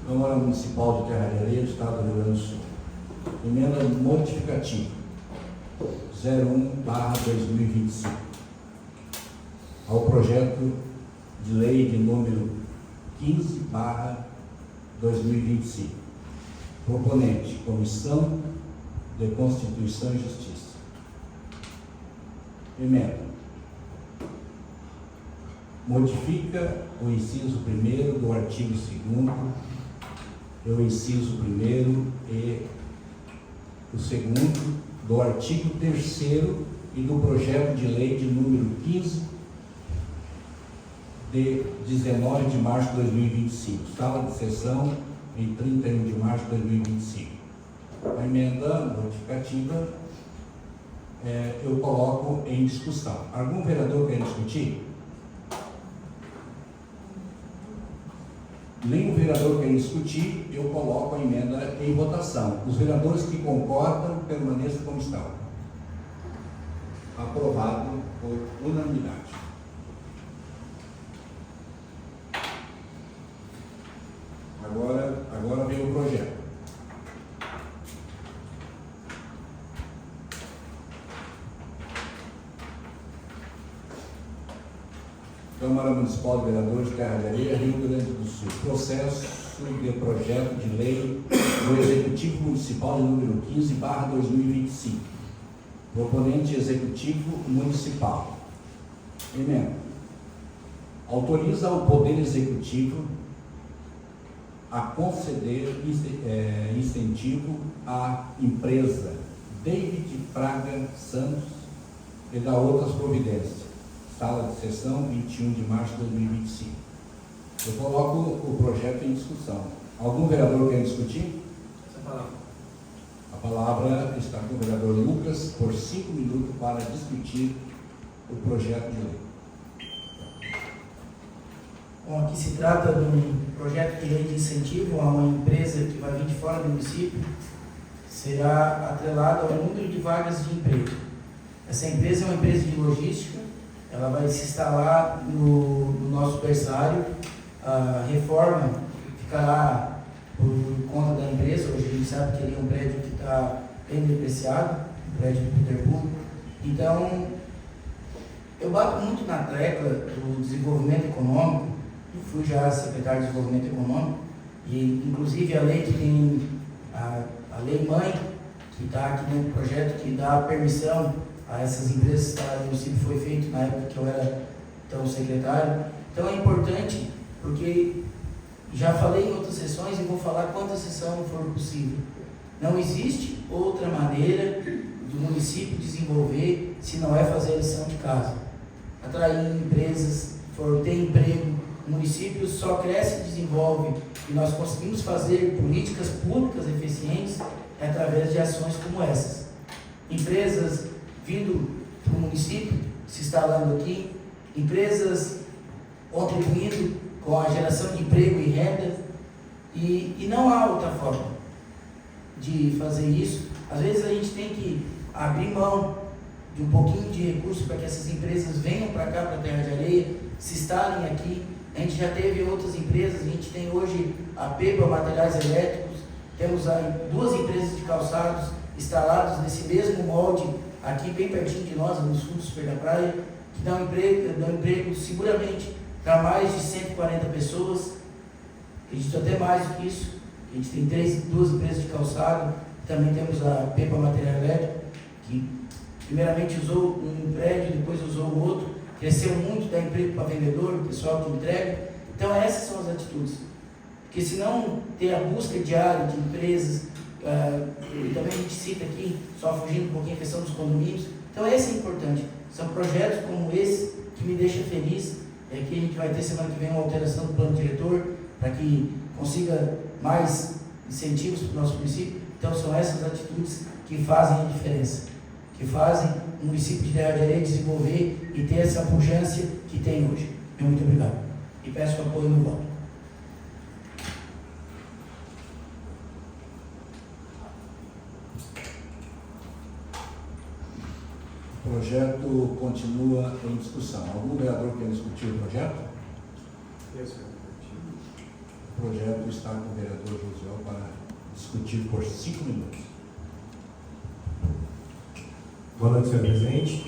Câmara Municipal de Terra de Areia do Estado do Rio Grande do Sul. Emenda modificativa 01/2025 ao projeto de lei de número 15/2025. Proponente: Comissão de Constituição e Justiça. Emenda: modifica o inciso 1º do artigo 2º é o inciso 1º e o 2º do artigo 3º e do projeto de lei de número 15 de 19 de março de 2025, sala de sessão em 31 de março de 2025. A emenda notificativa eu coloco em discussão. Algum vereador quer discutir? Nenhum vereador quer discutir, eu coloco a emenda em votação. Os vereadores que concordam, permaneçam como estão. Aprovado por unanimidade. Agora vem o projeto. Câmara Municipal de Vereadores de Terra de Areia, Rio Grande do Sul. Processo de projeto de lei do Executivo Municipal de número 15/2025. Proponente Executivo Municipal. Emenda. Autoriza o Poder Executivo a conceder incentivo à empresa David Fraga Santos e da outras providências. Sala de sessão, 21 de março de 2025. Eu coloco o projeto em discussão. Algum vereador quer discutir? A palavra está com o vereador Lucas por 5 minutos para discutir o projeto de lei. Bom, aqui se trata de um projeto de lei de incentivo a uma empresa que vai vir de fora do município, será atrelada ao número de vagas de emprego. Essa empresa é uma empresa de logística, ela vai se instalar no nosso berçário. A reforma ficará por conta da empresa. Hoje a gente sabe que ele é um prédio que está bem depreciado, um prédio do poder público. Então, eu bato muito na tecla do desenvolvimento econômico. Eu fui já secretário de desenvolvimento econômico e, inclusive, a lei que tem, a lei mãe, que está aqui dentro do projeto, que dá permissão a essas empresas instalarem no município, foi feito na época que eu era então secretário. Então é importante, porque já falei em outras sessões e vou falar quantas sessões for possível. Não existe outra maneira do município desenvolver se não é fazer a lição de casa. Atrair empresas, ter emprego. O município só cresce e desenvolve e nós conseguimos fazer políticas públicas eficientes através de ações como essas. Empresas vindo para o município, se instalando aqui, empresas contribuindo com a geração de emprego e renda, e não há outra forma de fazer isso. Às vezes a gente tem que abrir mão de um pouquinho de recurso para que essas empresas venham para cá, para a Terra de Areia, se instalem aqui. A gente já teve outras empresas, a gente tem hoje a Pepa Materiais Elétricos, temos aí 2 empresas de calçados instaladas nesse mesmo molde, aqui bem pertinho de nós, nos fundos Super da Praia, que dão emprego seguramente para mais de 140 pessoas. Acredito até mais do que isso. A gente tem 2 empresas de calçado, também temos a Pepa Material Elétrico, que primeiramente usou um prédio, depois usou o outro, cresceu muito, dá emprego para vendedor, o pessoal que entrega. Então essas são as atitudes. Porque se não ter a busca diária de empresas, e também a gente cita aqui, só fugindo um pouquinho a questão dos condomínios, então esse é importante. São projetos como esse que me deixa feliz. É que a gente vai ter semana que vem uma alteração do plano diretor para que consiga mais incentivos para o nosso município. Então são essas atitudes que fazem a diferença, que fazem o município de Terra de Areia desenvolver e ter essa pujança que tem hoje. Muito obrigado. E peço o apoio no voto. O projeto continua em discussão. Algum vereador quer discutir o projeto? O projeto está com o vereador José para discutir por 5 minutos. Boa noite, senhor presidente.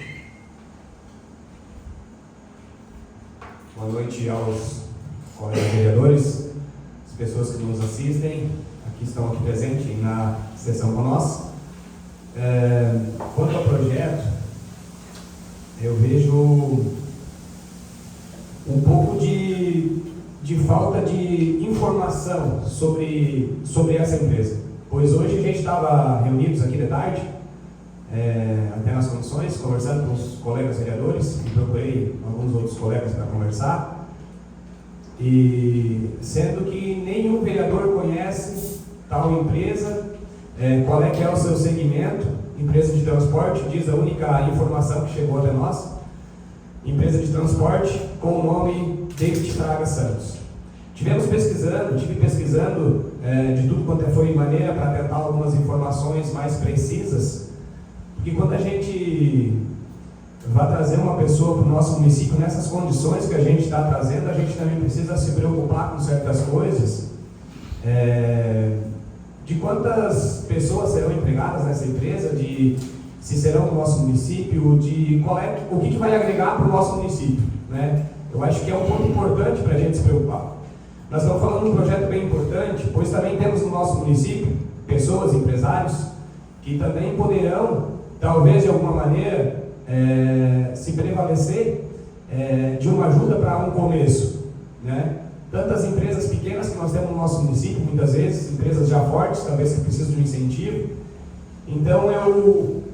Boa noite aos colegas vereadores, as pessoas que nos assistem, que estão aqui presentes na sessão com nós. Quanto ao projeto, eu vejo um pouco de de falta de informação sobre essa empresa. Pois hoje a gente estava reunidos aqui de tarde, até nas comissões, conversando com os colegas vereadores, e procurei alguns outros colegas para conversar, e sendo que nenhum vereador conhece tal empresa, qual é que é o seu segmento, empresa de transporte, diz a única informação que chegou até nós, empresa de transporte com o nome David Fraga Santos. Tive pesquisando de tudo quanto foi maneira para tentar algumas informações mais precisas, porque quando a gente vai trazer uma pessoa para o nosso município nessas condições que a gente está trazendo, a gente também precisa se preocupar com certas coisas, de quantas pessoas serão empregadas nessa empresa, de se serão do nosso município, de o que vai agregar para o nosso município, né? Eu acho que é um ponto importante para a gente se preocupar. Nós estamos falando de um projeto bem importante, pois também temos no nosso município pessoas, empresários, que também poderão, talvez de alguma maneira, se prevalecer de uma ajuda para um começo, né? Tantas empresas pequenas que nós temos no nosso município, muitas vezes, empresas já fortes, talvez que precisam de um incentivo. Então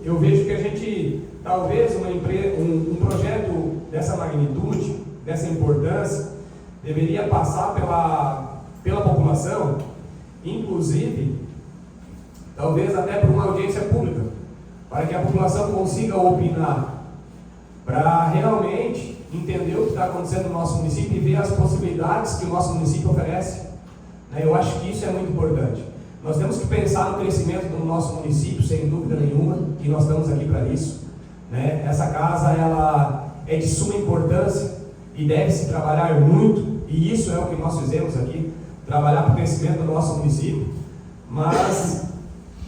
eu vejo que a gente, talvez um projeto dessa magnitude, dessa importância, deveria passar pela população, inclusive, talvez até por uma audiência pública, para que a população consiga opinar, para realmente entender o que está acontecendo no nosso município e ver as possibilidades que o nosso município oferece. Eu acho que isso é muito importante. Nós temos que pensar no crescimento do nosso município, sem dúvida nenhuma, e nós estamos aqui para isso. Essa casa ela é de suma importância e deve-se trabalhar muito, e isso é o que nós fizemos aqui, trabalhar para o crescimento do nosso município, mas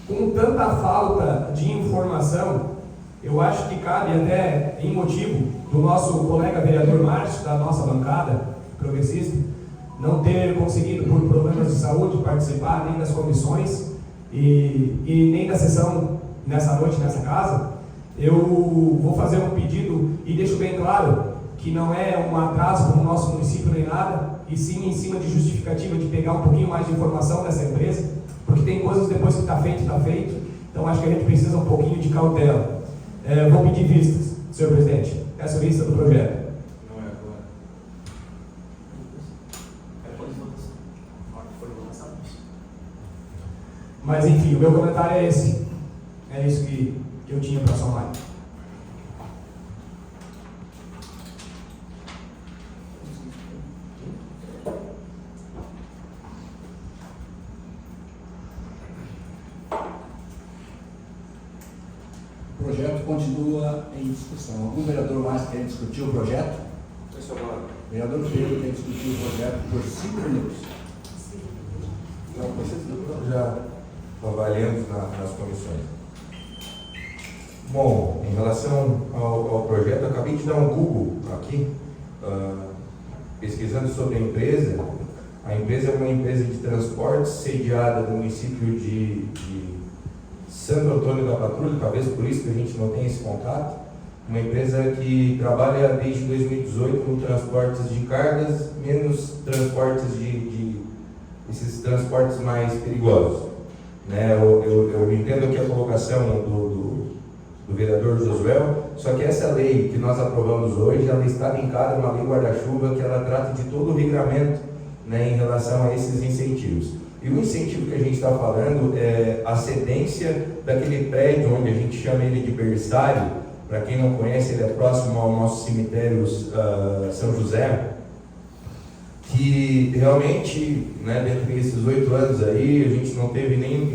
com tanta falta de informação, eu acho que cabe até, em motivo do nosso colega vereador Márcio, da nossa bancada progressista, não ter conseguido, por problemas de saúde, participar nem das comissões e nem da sessão nessa noite, nessa casa. Eu vou fazer um pedido e deixo bem claro que não é um atraso para o nosso município nem nada, e sim em cima de justificativa de pegar um pouquinho mais de informação dessa empresa, porque tem coisas depois que está feito, então acho que a gente precisa um pouquinho de cautela. Vou pedir vistas, senhor presidente, essa vista do projeto. Não é agora. Mas enfim, o meu comentário é esse. É isso que eu tinha para somar. O projeto continua em discussão. Algum vereador mais quer discutir o projeto? O vereador Pedro quer discutir o projeto por 5 minutos. Já avaliamos nas comissões. Bom, em relação ao projeto, eu acabei de dar um Google aqui, pesquisando sobre a empresa. A empresa é uma empresa de transporte sediada no município de Santo Antônio da Patrulha, talvez por isso que a gente não tem esse contato. Uma empresa que trabalha desde 2018 com transportes de cargas, menos transportes esses transportes mais perigosos. Eu entendo aqui a colocação do vereador Josué, só que essa lei que nós aprovamos hoje, ela está linkada a uma lei guarda-chuva que ela trata de todo o regramento, em relação a esses incentivos. E o incentivo que a gente está falando é a cedência daquele prédio onde a gente chama ele de berçário. Para quem não conhece, ele é próximo ao nosso cemitério São José, que realmente, dentro desses 8 anos aí, a gente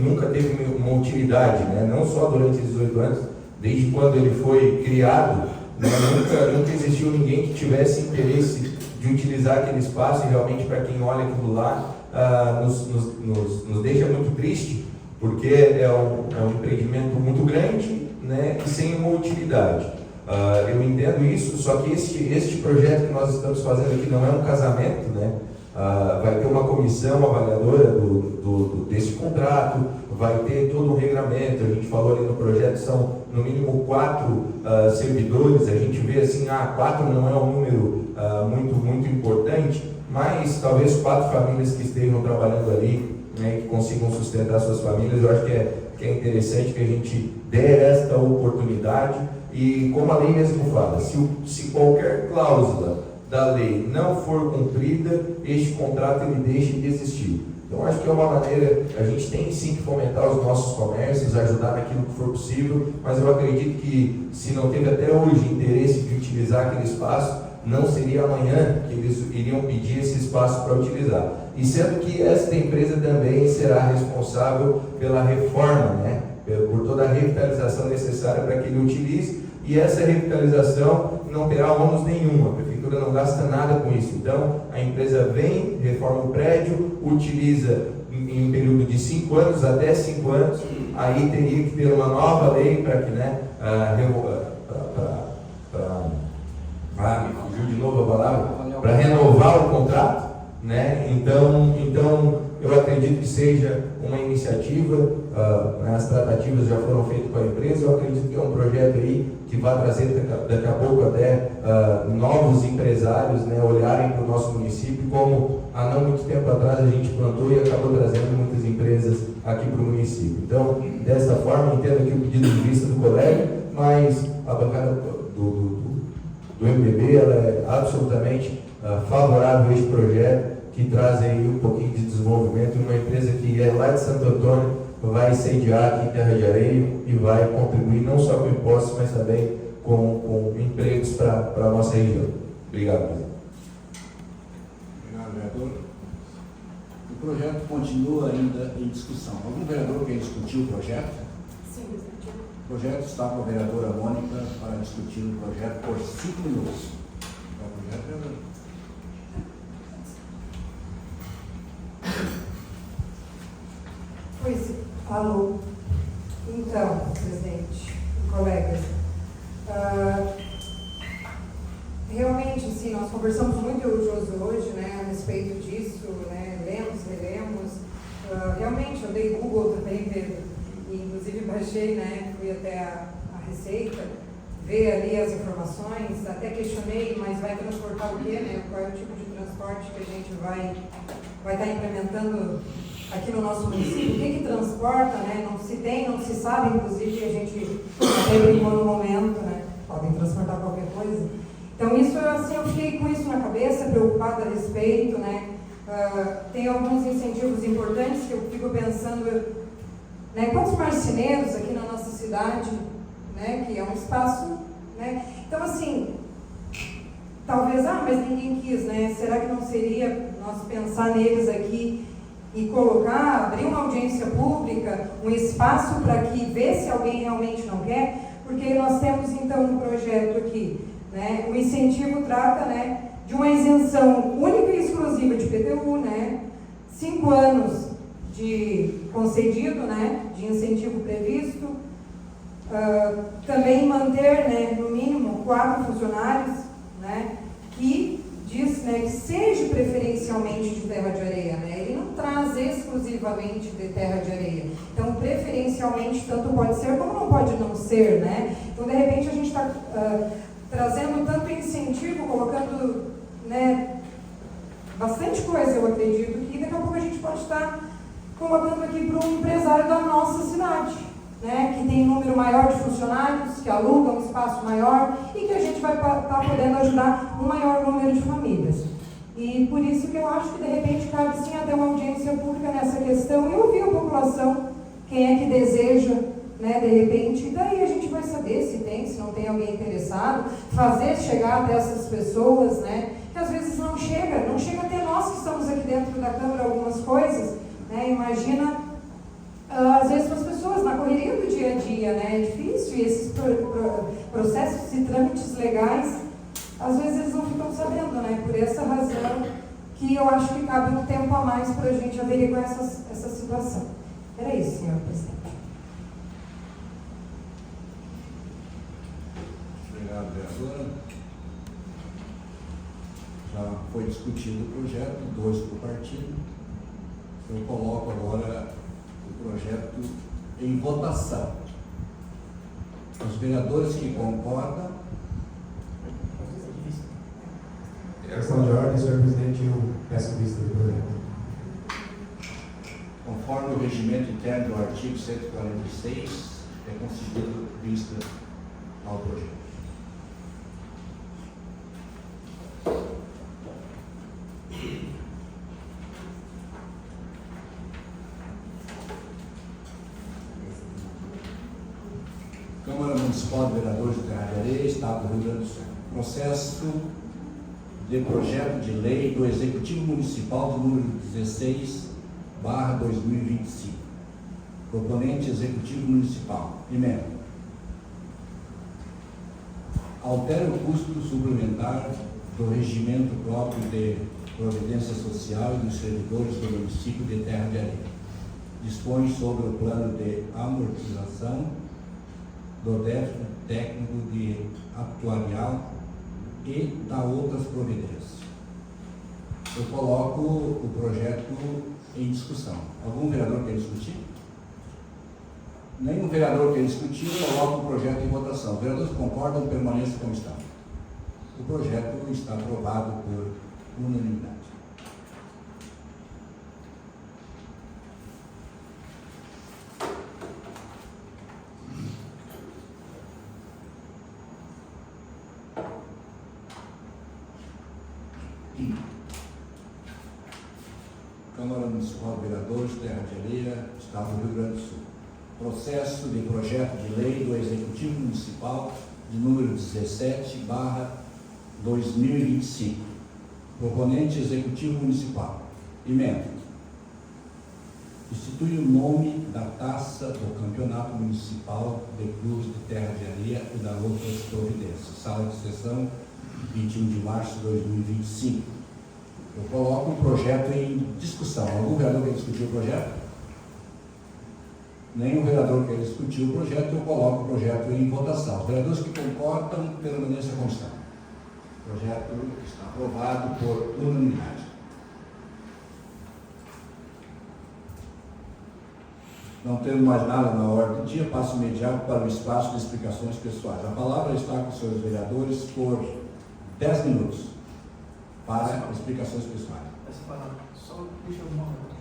nunca teve uma utilidade, não só durante esses 8 anos, desde quando ele foi criado, nunca existiu ninguém que tivesse interesse de utilizar aquele espaço, e realmente para quem olha aquilo lá, nos deixa muito triste, porque é um empreendimento muito grande, e sem uma utilidade. Eu entendo isso, só que este projeto que nós estamos fazendo aqui não é um casamento, vai ter uma comissão avaliadora desse contrato, vai ter todo um regramento. A gente falou ali no projeto, são no mínimo 4 servidores. A gente vê assim, 4 não é um número muito importante. frente mais talvez 4 famílias que estejam trabalhando ali, né, que consigam sustentar suas famílias. Eu acho que é interessante que a gente dê esta oportunidade e, como a lei mesmo fala, se qualquer cláusula da lei não for cumprida, este contrato ele deixa de existir. Então acho que é uma maneira, a gente tem sim que fomentar os nossos comércios, ajudar naquilo que for possível, mas eu acredito que se não teve até hoje interesse de utilizar aquele espaço, não seria amanhã que eles iriam pedir esse espaço para utilizar. E sendo que esta empresa também será responsável pela reforma, né? Por toda a revitalização necessária para que ele utilize, e essa revitalização não terá ônus nenhum, a prefeitura não gasta nada com isso. Então, a empresa vem, reforma o prédio, utiliza em um período de 5 anos, até 5 anos, aí teria que ter uma nova lei para que, né, me fugiu de novo a palavra, para renovar o contrato, né? Então, eu acredito que seja uma iniciativa, as tratativas já foram feitas com a empresa, eu acredito que é um projeto aí que vai trazer daqui a pouco até novos empresários, né, olharem para o nosso município, como há não muito tempo atrás a gente plantou e acabou trazendo muitas empresas aqui para o município. Então, dessa forma, entendo aqui o pedido de vista do colega, mas a bancada do MDB ela é absolutamente favorável a este projeto, que traz aí um pouquinho de desenvolvimento. Uma empresa que é lá de Santo Antônio vai sediar aqui em Terra de Areia e vai contribuir não só com impostos, mas também com empregos para a nossa região. Obrigado, presidente. Obrigado, vereador. O projeto continua ainda em discussão. Algum vereador quer discutir o projeto? Sim, presidente. O projeto está com a vereadora Mônica para discutir o projeto por 5 minutos. É o projeto, vereador? Pois, alô. Então, presidente, colegas, realmente, assim, nós conversamos muito, eu e o Josué, hoje, né, a respeito disso, né, lemos, relemos. Realmente, eu dei Google também, Pedro, e inclusive baixei, né, fui até a Receita, ver ali as informações, até questionei, mas vai transportar o quê, né, qual é o tipo de transporte que a gente vai estar implementando aqui no nosso município, o que transporta, né? Não se tem, não se sabe, inclusive, a gente até brincou no momento, né? Podem transportar qualquer coisa. Então, isso, assim, eu fiquei com isso na cabeça, preocupada a respeito, né? Tem alguns incentivos importantes que eu fico pensando, né? Quantos marceneiros aqui na nossa cidade, né? Que é um espaço, né? Então, assim, talvez, mas ninguém quis, né? Será que não seria nós pensar neles aqui e colocar, abrir uma audiência pública, um espaço para que ver se alguém realmente não quer? Porque nós temos então um projeto aqui, né? O incentivo trata, né, de uma isenção única e exclusiva de PTU, né? 5 anos de concedido, né, de incentivo previsto, também manter, né, no mínimo 4 funcionários, né, que diz, né, que seja preferencialmente de terra de areia, né? Ele não traz exclusivamente de terra de areia. Então, preferencialmente, tanto pode ser como não pode não ser, né? Então, de repente, a gente está trazendo tanto incentivo, colocando, né, bastante coisa, eu acredito, que daqui a pouco a gente pode estar colocando aqui para um empresário da nossa cidade, né, que tem um número maior de funcionários, que alugam um espaço maior e que a gente vai estar podendo ajudar um maior número de famílias. E por isso que eu acho que, de repente, cabe sim até uma audiência pública nessa questão e ouvir a população, quem é que deseja, né, de repente, e daí a gente vai saber se tem, se não tem alguém interessado, fazer chegar até essas pessoas, né, que às vezes não chega até nós que estamos aqui dentro da Câmara algumas coisas, né, imagina às vezes para as pessoas, na correria do dia a dia, né, é difícil, e esses processos e trâmites legais, às vezes eles não ficam sabendo, né, por essa razão que eu acho que cabe um tempo a mais para a gente averiguar essa situação. Era isso, senhor presidente. Obrigado, vereadora. Já foi discutido o projeto, 2 por partido. Eu coloco agora o projeto em votação. Os vereadores que concordam. Questão de ordem, senhor presidente, eu peço vista do projeto. Conforme o regimento interno do artigo 146, é concedido vista ao projeto. Câmara Municipal de Vereadores de Terra de Areia, Estado do Rio Grande do Sul. Processo de projeto de lei do Executivo Municipal de número 16/2025. Proponente Executivo Municipal. Primeiro, altera o custo suplementar do regimento próprio de providência social e dos servidores do município de Terra de Areia. Dispõe sobre o plano de amortização do déficit técnico de atuarial e da outras providências. Eu coloco o projeto em discussão. Algum vereador quer discutir? Nenhum vereador quer discutir, eu coloco o projeto em votação. Os vereadores concordam, permaneçam como estão. O projeto está aprovado por unanimidade. Câmara Municipal de Vereadores, Terra de Areia, Estado do Rio Grande do Sul. Processo de projeto de lei do Executivo Municipal de número 17/2025. Proponente Executivo Municipal. Emenda. Institui o nome da taça do Campeonato Municipal de Clubes de Terra de Areia e da outras providências. Sala de sessão, 21 de março de 2025. Eu coloco o projeto em discussão. Algum vereador quer discutir o projeto? Nenhum vereador quer discutir o projeto, eu coloco o projeto em votação. Os vereadores que concordam, permaneçam como estão. O projeto está aprovado por unanimidade. Não tendo mais nada na ordem do dia, passo imediato para o espaço de explicações pessoais. A palavra está com os senhores vereadores por 10 minutos para explicações pessoais. Essa palavra, só deixa eu mostrar.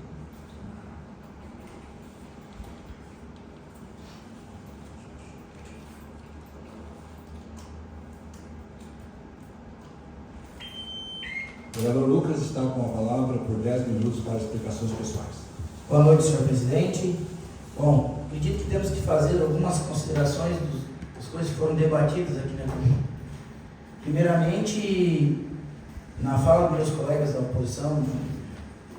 O vereador Lucas está com a palavra por 10 minutos para explicações pessoais. Boa noite, senhor presidente. Bom, acredito que temos que fazer algumas considerações das coisas que foram debatidas aqui na reunião. Primeiramente, na fala dos meus colegas da oposição, no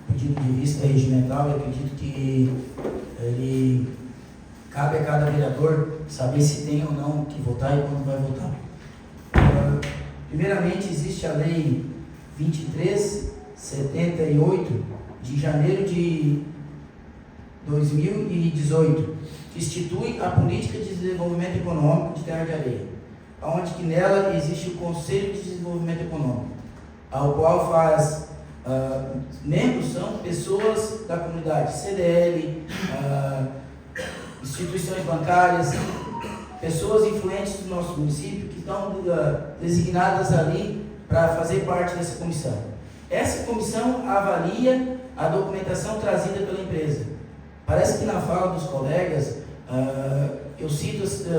pedido de vista regimental, eu acredito que ele cabe a cada vereador saber se tem ou não que votar e quando vai votar. Primeiramente, existe a lei 2378 de janeiro de 2018, que institui a política de desenvolvimento econômico de Terra de Areia, onde que nela existe o Conselho de Desenvolvimento Econômico, ao qual faz membros são pessoas da comunidade, CDL, instituições bancárias, pessoas influentes do nosso município que estão designadas ali para fazer parte dessa comissão. Essa comissão avalia a documentação trazida pela empresa. Parece que na fala dos colegas,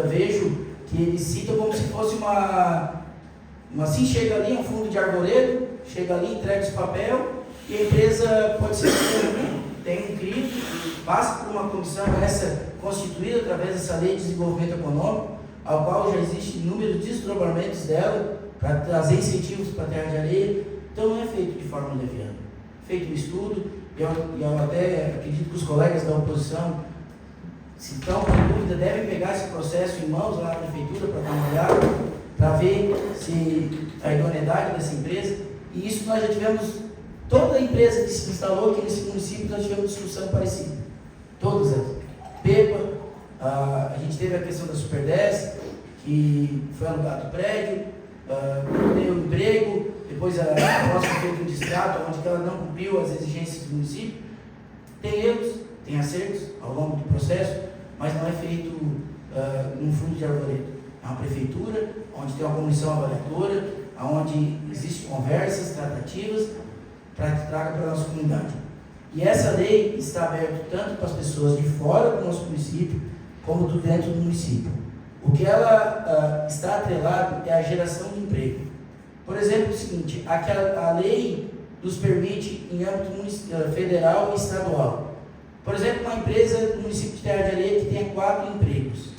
vejo que eles citam como se fosse assim, chega ali um fundo de arvoredo, chega ali, entrega esse papel e a empresa pode ser que tem um CRI, passa por uma comissão essa constituída através dessa lei de desenvolvimento econômico, ao qual já existem inúmeros desdobramentos dela para trazer incentivos para a Terra de Areia. Então não é feito de forma leviana, feito um estudo, e eu até acredito que os colegas da oposição, se estão com dúvida, devem pegar esse processo em mãos lá na prefeitura para dar uma olhada, para ver se a idoneidade dessa empresa, e isso nós já tivemos, toda a empresa que se instalou aqui nesse município, nós tivemos discussão parecida, todas elas. PEPA, a gente teve a questão da Super 10, que foi alugado o prédio, deu emprego, depois a próxima fez um distrato, onde ela não cumpriu as exigências do município. Tem erros, tem acertos ao longo do processo, mas não é feito num fundo de arvoredo. É uma prefeitura, onde tem uma comissão avaliadora, onde existem conversas, tratativas, para que traga para a nossa comunidade. E essa lei está aberta tanto para as pessoas de fora do nosso município, como do dentro do município. O que ela está atrelado é a geração de emprego. Por exemplo, o seguinte, a lei nos permite em âmbito federal e estadual. Por exemplo, uma empresa do município de Terra de Areia que tenha 4 empregos,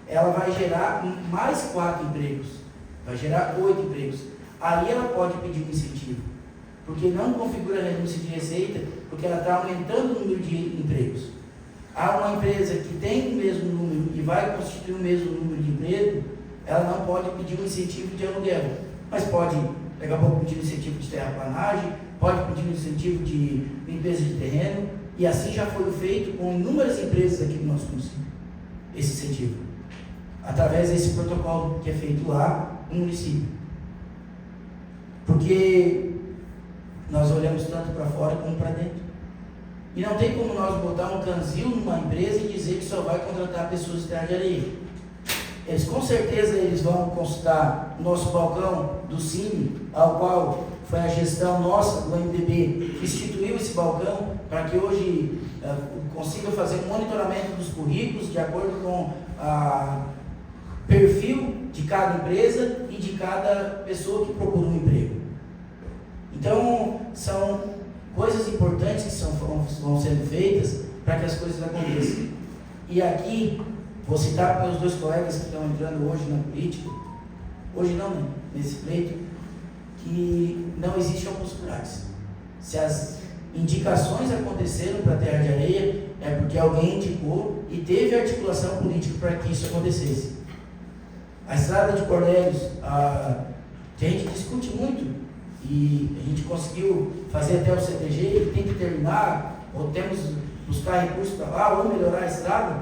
ela vai gerar mais 4 empregos, vai gerar 8 empregos. Aí ela pode pedir um incentivo, porque não configura a renúncia de receita, porque ela está aumentando o número de empregos. Há uma empresa que tem o mesmo número e vai constituir o mesmo número de emprego, ela não pode pedir um incentivo de aluguel, mas pode, daqui a pouco, pedir um incentivo de terraplanagem, pode pedir um incentivo de limpeza de terreno, e assim já foi feito com inúmeras empresas aqui no nosso município, esse incentivo, através desse protocolo que é feito lá no município. Porque nós olhamos tanto para fora como para dentro. E não tem como nós botar um canzil numa empresa e dizer que só vai contratar pessoas de Terra de Areia. Eles com certeza vão consultar o nosso balcão do Cine, ao qual foi a gestão nossa do MDB que instituiu esse balcão, para que hoje consiga fazer um monitoramento dos currículos de acordo com o perfil de cada empresa e de cada pessoa que procura um emprego. Então, são coisas importantes que vão sendo feitas para que as coisas aconteçam. E aqui, vou citar meus 2 colegas que estão entrando hoje na política, hoje não, né, nesse pleito, que não existe opus grátis. Se as indicações aconteceram para a Terra de Areia, é porque alguém indicou e teve articulação política para que isso acontecesse. A estrada de Cornélios, a gente discute muito, e a gente conseguiu fazer até o CTG, ele tem que terminar, ou temos que buscar recursos para lá, ou melhorar a estrada,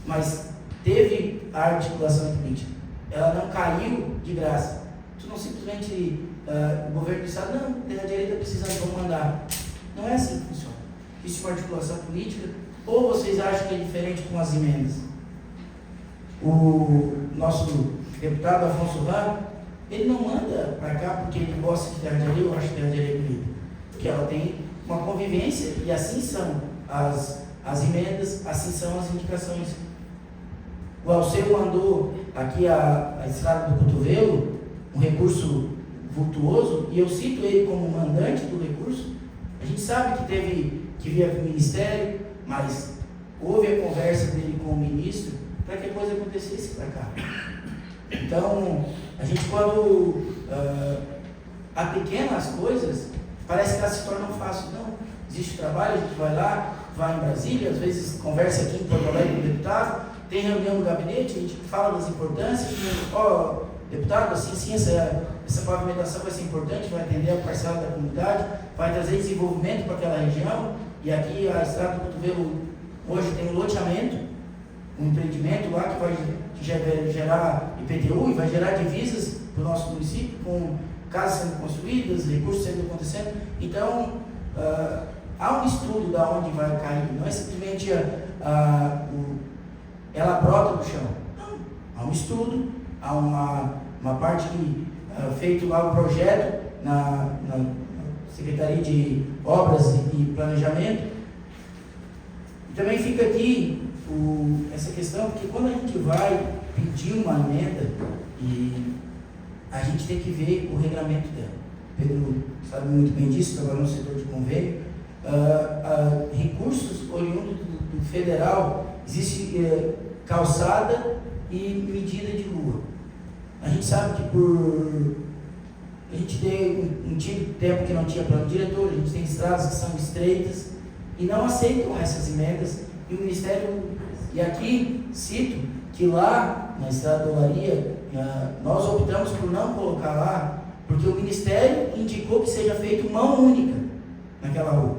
mas teve a articulação política, ela não caiu de graça. Tu não simplesmente, o governo do estado, não, a direita precisa, vamos mandar. Não é assim que funciona. Isso é uma articulação política, ou vocês acham que é diferente com as emendas? O nosso deputado Afonso Ramos, ele não manda para cá porque ele gosta de Terra de Areia, eu acho Terra de Areia bonita, porque ela tem uma convivência, e assim são as emendas, assim são as indicações. O Alceu mandou aqui a estrada do Cotovelo, um recurso vultuoso, e eu cito ele como mandante do recurso. A gente sabe que teve que vir para o Ministério, mas houve a conversa dele com o ministro para que a coisa acontecesse para cá. Então, a gente, quando há pequenas coisas, parece que elas se tornam fáceis. Não, existe trabalho, a gente vai lá, vai em Brasília, às vezes conversa aqui em Porto Alegre com o deputado, tem reunião no gabinete, a gente fala das importâncias, deputado, assim, essa pavimentação vai ser importante, vai atender a parcela da comunidade, vai trazer desenvolvimento para aquela região, e aqui a estrada do Cotovelo hoje tem um loteamento, um empreendimento lá que vai gerar IPTU e vai gerar divisas para o nosso município, com casas sendo construídas, recursos sendo acontecendo. Então, há um estudo de onde vai cair, não é simplesmente ela brota do chão. Não, há um estudo, há uma parte que feito lá o projeto na Secretaria de Obras e Planejamento. E também fica aqui essa questão, porque quando a gente vai pedir uma emenda, e a gente tem que ver o regulamento dela. Pedro sabe muito bem disso, trabalha no setor de convênio. Recursos oriundos do federal, existe calçada e medida de rua. A gente sabe que a gente tem um tempo que não tinha plano diretor, a gente tem estradas que são estreitas e não aceitam essas emendas, e o Ministério, e aqui cito que lá na estrada da Olaria, nós optamos por não colocar lá, porque o Ministério indicou que seja feito mão única naquela rua.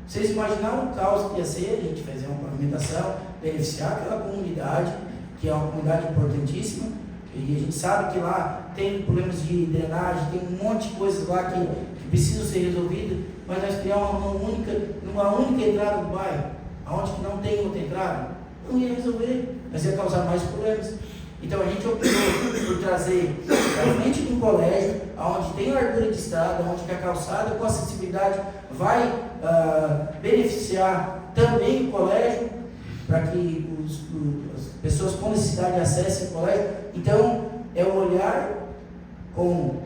Vocês imaginaram o caos que ia ser a gente fazer uma pavimentação, beneficiar aquela comunidade, que é uma comunidade importantíssima, e a gente sabe que lá tem problemas de drenagem, tem um monte de coisas lá que precisam ser resolvidas, mas nós criamos uma mão única, numa única entrada do bairro, onde não tem outra entrada, não ia resolver, mas ia causar mais problemas. Então a gente optou por trazer para frente de um colégio, onde tem largura de estrada, onde a calçada com acessibilidade vai beneficiar também o colégio, para que as pessoas com necessidade acessem o colégio. Então é o olhar com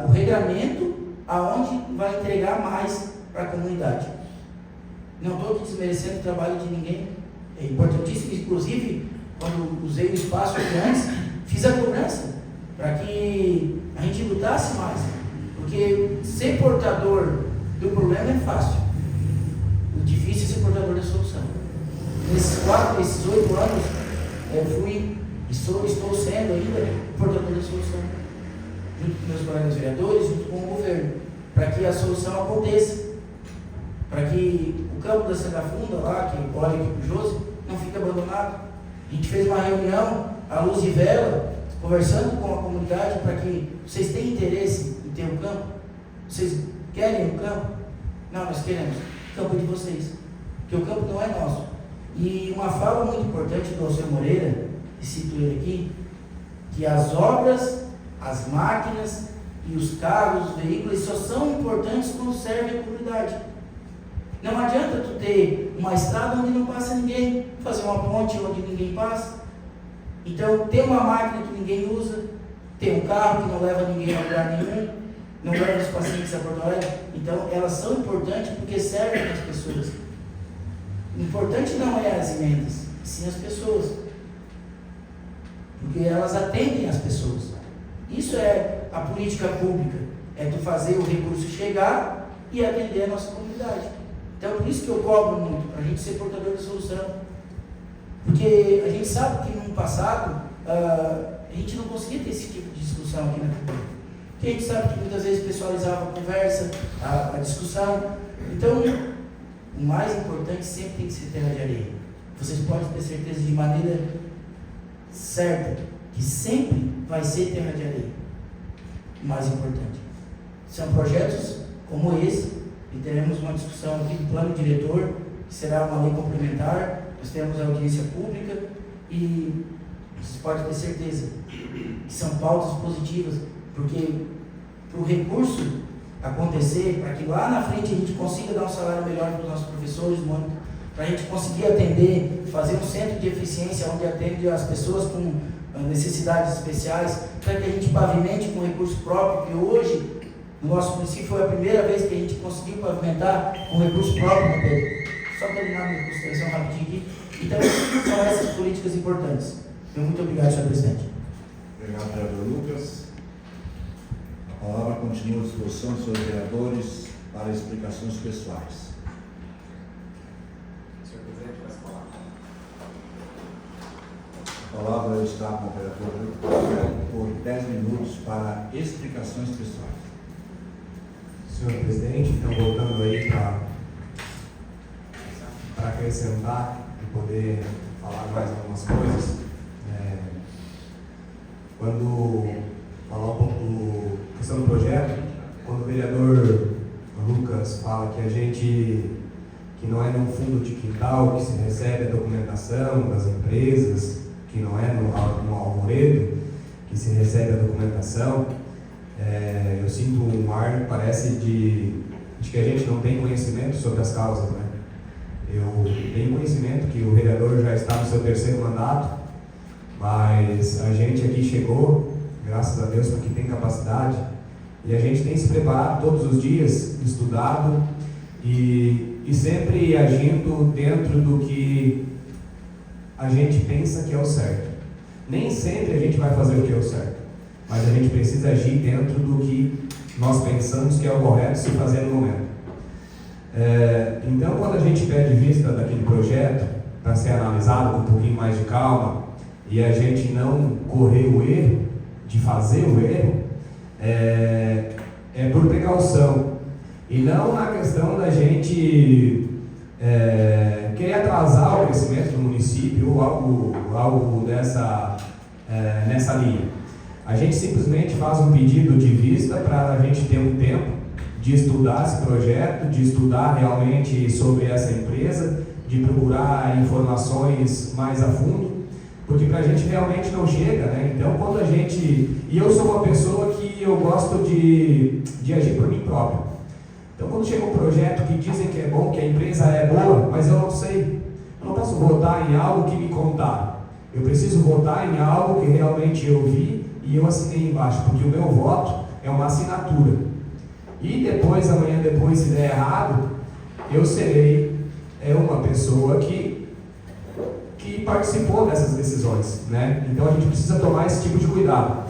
o regramento, aonde vai entregar mais para a comunidade. Não estou aqui desmerecendo o trabalho de ninguém, é importantíssimo. Inclusive, quando usei o espaço aqui antes, fiz a cobrança para que a gente lutasse mais, porque ser portador do problema é fácil, o difícil é ser portador da solução. Nesses 8 anos, eu fui e estou sendo ainda portador da solução, junto com meus colegas vereadores, junto com o governo, para que a solução aconteça, para que o campo da Santa Funda, lá, que olha aqui para o Josi, não fique abandonado. A gente fez uma reunião à luz de vela, conversando com a comunidade, para que vocês tenham interesse em ter um campo. Vocês querem um campo? Não, nós queremos. O campo é de vocês, porque o campo não é nosso. E uma fala muito importante do Alceu Moreira, e cito ele aqui, que as obras, as máquinas e os carros, os veículos só são importantes quando servem a comunidade. Não adianta tu ter uma estrada onde não passa ninguém, fazer uma ponte onde ninguém passa. Então, ter uma máquina que ninguém usa, ter um carro que não leva ninguém a lugar nenhum, não leva os pacientes a Porto Alegre. Então, elas são importantes porque servem as pessoas. O importante não é as emendas, sim as pessoas, porque elas atendem as pessoas. Isso é a política pública, é tu fazer o recurso chegar e atender a nossa comunidade. Então, por isso que eu cobro muito, para a gente ser portador de solução. Porque a gente sabe que no passado, a gente não conseguia ter esse tipo de discussão aqui na Câmara. Porque a gente sabe que muitas vezes pessoalizava a conversa, a discussão. Então, o mais importante sempre tem que ser terra de areia. Vocês podem ter certeza de maneira certa que sempre vai ser terra de areia. O mais importante. São projetos como esse, e teremos uma discussão aqui do plano diretor, que será uma lei complementar. Nós temos audiência pública e vocês podem ter certeza que são pautas positivas, porque para o recurso acontecer, para que lá na frente a gente consiga dar um salário melhor para os nossos professores, para a gente conseguir atender, fazer um centro de eficiência onde atende as pessoas com necessidades especiais, para que a gente pavimente com recurso próprio, que hoje no nosso município foi a primeira vez que a gente conseguiu pavimentar com recurso próprio, né, Pedro? Só terminar a minha consideração rapidinho aqui. Então, são essas políticas importantes. Muito obrigado, senhor presidente. Obrigado, vereador Lucas. A palavra continua à disposição dos seus vereadores para explicações pessoais. Senhor presidente, mais palavra. A palavra está com o vereador por 10 minutos para explicações pessoais. Senhor presidente, então voltando aí para acrescentar e poder falar mais algumas coisas, quando falar um pouco da questão do projeto, quando o vereador Lucas fala que a gente, que não é num fundo de quintal que se recebe a documentação das empresas, que não é no Alvoredo que se recebe a documentação, eu sinto um ar que parece de que a gente não tem conhecimento sobre as causas, né? Eu tenho conhecimento que o vereador já está no seu 3º mandato, mas a gente aqui chegou, graças a Deus, porque tem capacidade, e a gente tem se preparado todos os dias, estudado e sempre agindo dentro do que a gente pensa que é o certo. Nem sempre a gente vai fazer o que é o certo, mas a gente precisa agir dentro do que nós pensamos que é o correto se fazer no momento. Então, quando a gente pede vista daquele projeto para ser analisado com um pouquinho mais de calma e a gente não correr o erro de fazer o erro, é por precaução e não na questão da gente querer atrasar o crescimento do município ou algo nessa linha. A gente simplesmente faz um pedido de vista para a gente ter um tempo de estudar esse projeto, de estudar realmente sobre essa empresa, de procurar informações mais a fundo, porque para a gente realmente não chega, né? Então, quando a gente... E eu sou uma pessoa que eu gosto de agir por mim próprio. Então, quando chega um projeto que dizem que é bom, que a empresa é boa, mas eu não sei, eu não posso votar em algo que me contaram. Eu preciso votar em algo que realmente eu vi e eu assinei embaixo, porque o meu voto é uma assinatura. E depois, amanhã depois, se der errado, eu serei uma pessoa que participou dessas decisões, né? Então a gente precisa tomar esse tipo de cuidado.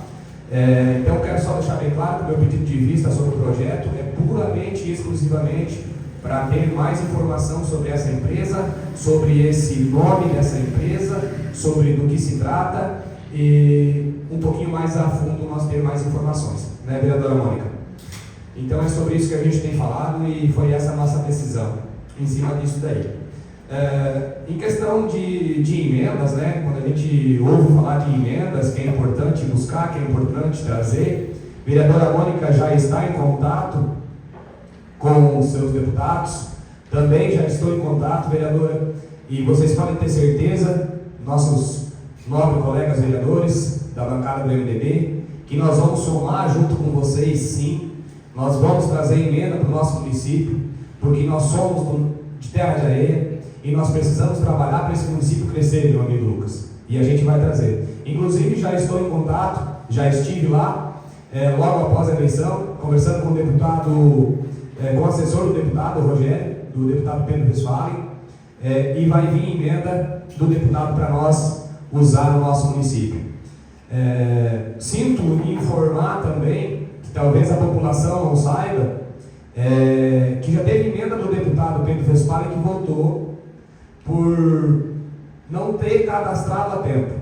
Então quero só deixar bem claro que o meu pedido de vista sobre o projeto é puramente e exclusivamente para ter mais informação sobre essa empresa, sobre esse nome dessa empresa, sobre do que se trata e um pouquinho mais a fundo nós ter mais informações, né, vereadora Mônica? Então é sobre isso que a gente tem falado e foi essa a nossa decisão em cima disso daí. Em questão de emendas, né, quando a gente ouve falar de emendas, que é importante buscar, que é importante trazer, a vereadora Mônica já está em contato com os seus deputados, também já estou em contato, vereadora, e vocês podem ter certeza, nossos nobres colegas vereadores da bancada do MDB, que nós vamos somar junto com vocês, sim, nós vamos trazer emenda para o nosso município, porque nós somos de Terra de Areia, e nós precisamos trabalhar para esse município crescer, meu amigo Lucas. E a gente vai trazer. Inclusive, já estou em contato, já estive lá, logo após a eleição, conversando com o deputado, com o assessor do deputado, o Rogério, do deputado Pedro Westphalen, e vai vir emenda do deputado para nós usar no nosso município. Sinto informar também, que talvez a população não saiba, que já teve emenda do deputado Pedro Westphalen que voltou por não ter cadastrado a tempo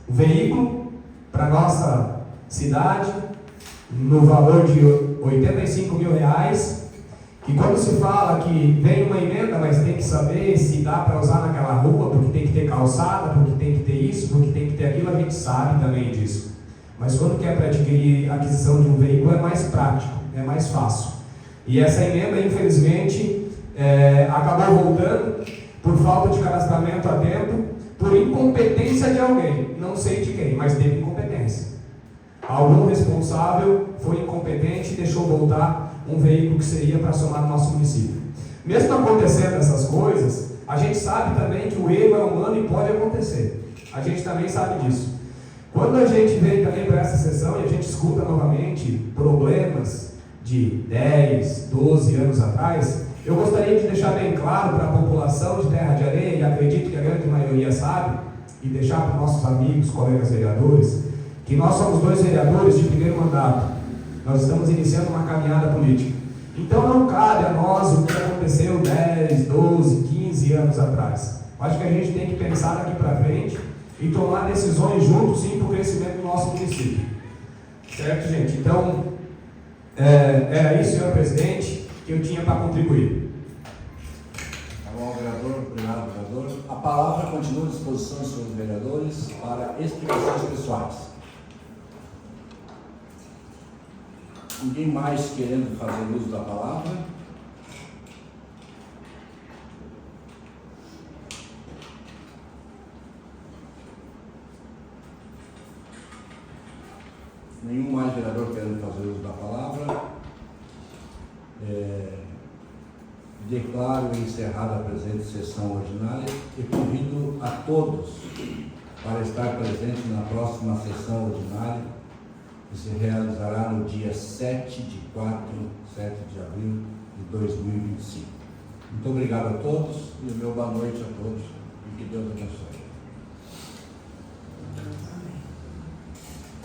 o veículo para nossa cidade no valor de R$85 mil, que quando se fala que vem uma emenda, mas tem que saber se dá para usar naquela rua, porque tem que ter calçada, porque tem que ter isso, porque tem que ter aquilo, a gente sabe também disso. Mas quando quer para adquirir a aquisição de um veículo é mais prático, é mais fácil. E essa emenda, infelizmente, acabou voltando por falta de cadastramento a tempo, por incompetência de alguém, não sei de quem, mas teve incompetência. Algum responsável foi incompetente e deixou voltar um veículo que seria para somar no nosso município. Mesmo acontecendo essas coisas, a gente sabe também que o erro é humano e pode acontecer. A gente também sabe disso. Quando a gente vem também para essa sessão e a gente escuta novamente problemas de 10, 12 anos atrás, eu gostaria de deixar bem claro para a população de Terra de Areia, e acredito que a grande maioria sabe, e deixar para os nossos amigos, colegas vereadores, que nós somos 2 vereadores de primeiro mandato. Nós estamos iniciando uma caminhada política. Então não cabe a nós o que aconteceu 10, 12, 15 anos atrás. Acho que a gente tem que pensar daqui para frente e tomar decisões juntos, sim, para o crescimento do nosso município. Certo, gente? Então, era isso, senhor presidente, que eu tinha para contribuir. Tá bom, vereador. Obrigado, vereador. A palavra continua à disposição dos senhores vereadores para explicações pessoais. Ninguém mais querendo fazer uso da palavra? Nenhum mais vereador querendo fazer uso da palavra? Declaro encerrada a presente sessão ordinária e convido a todos para estar presentes na próxima sessão ordinária, que se realizará no dia 7 de abril de 2025. Muito obrigado a todos e o meu boa noite a todos e que Deus abençoe.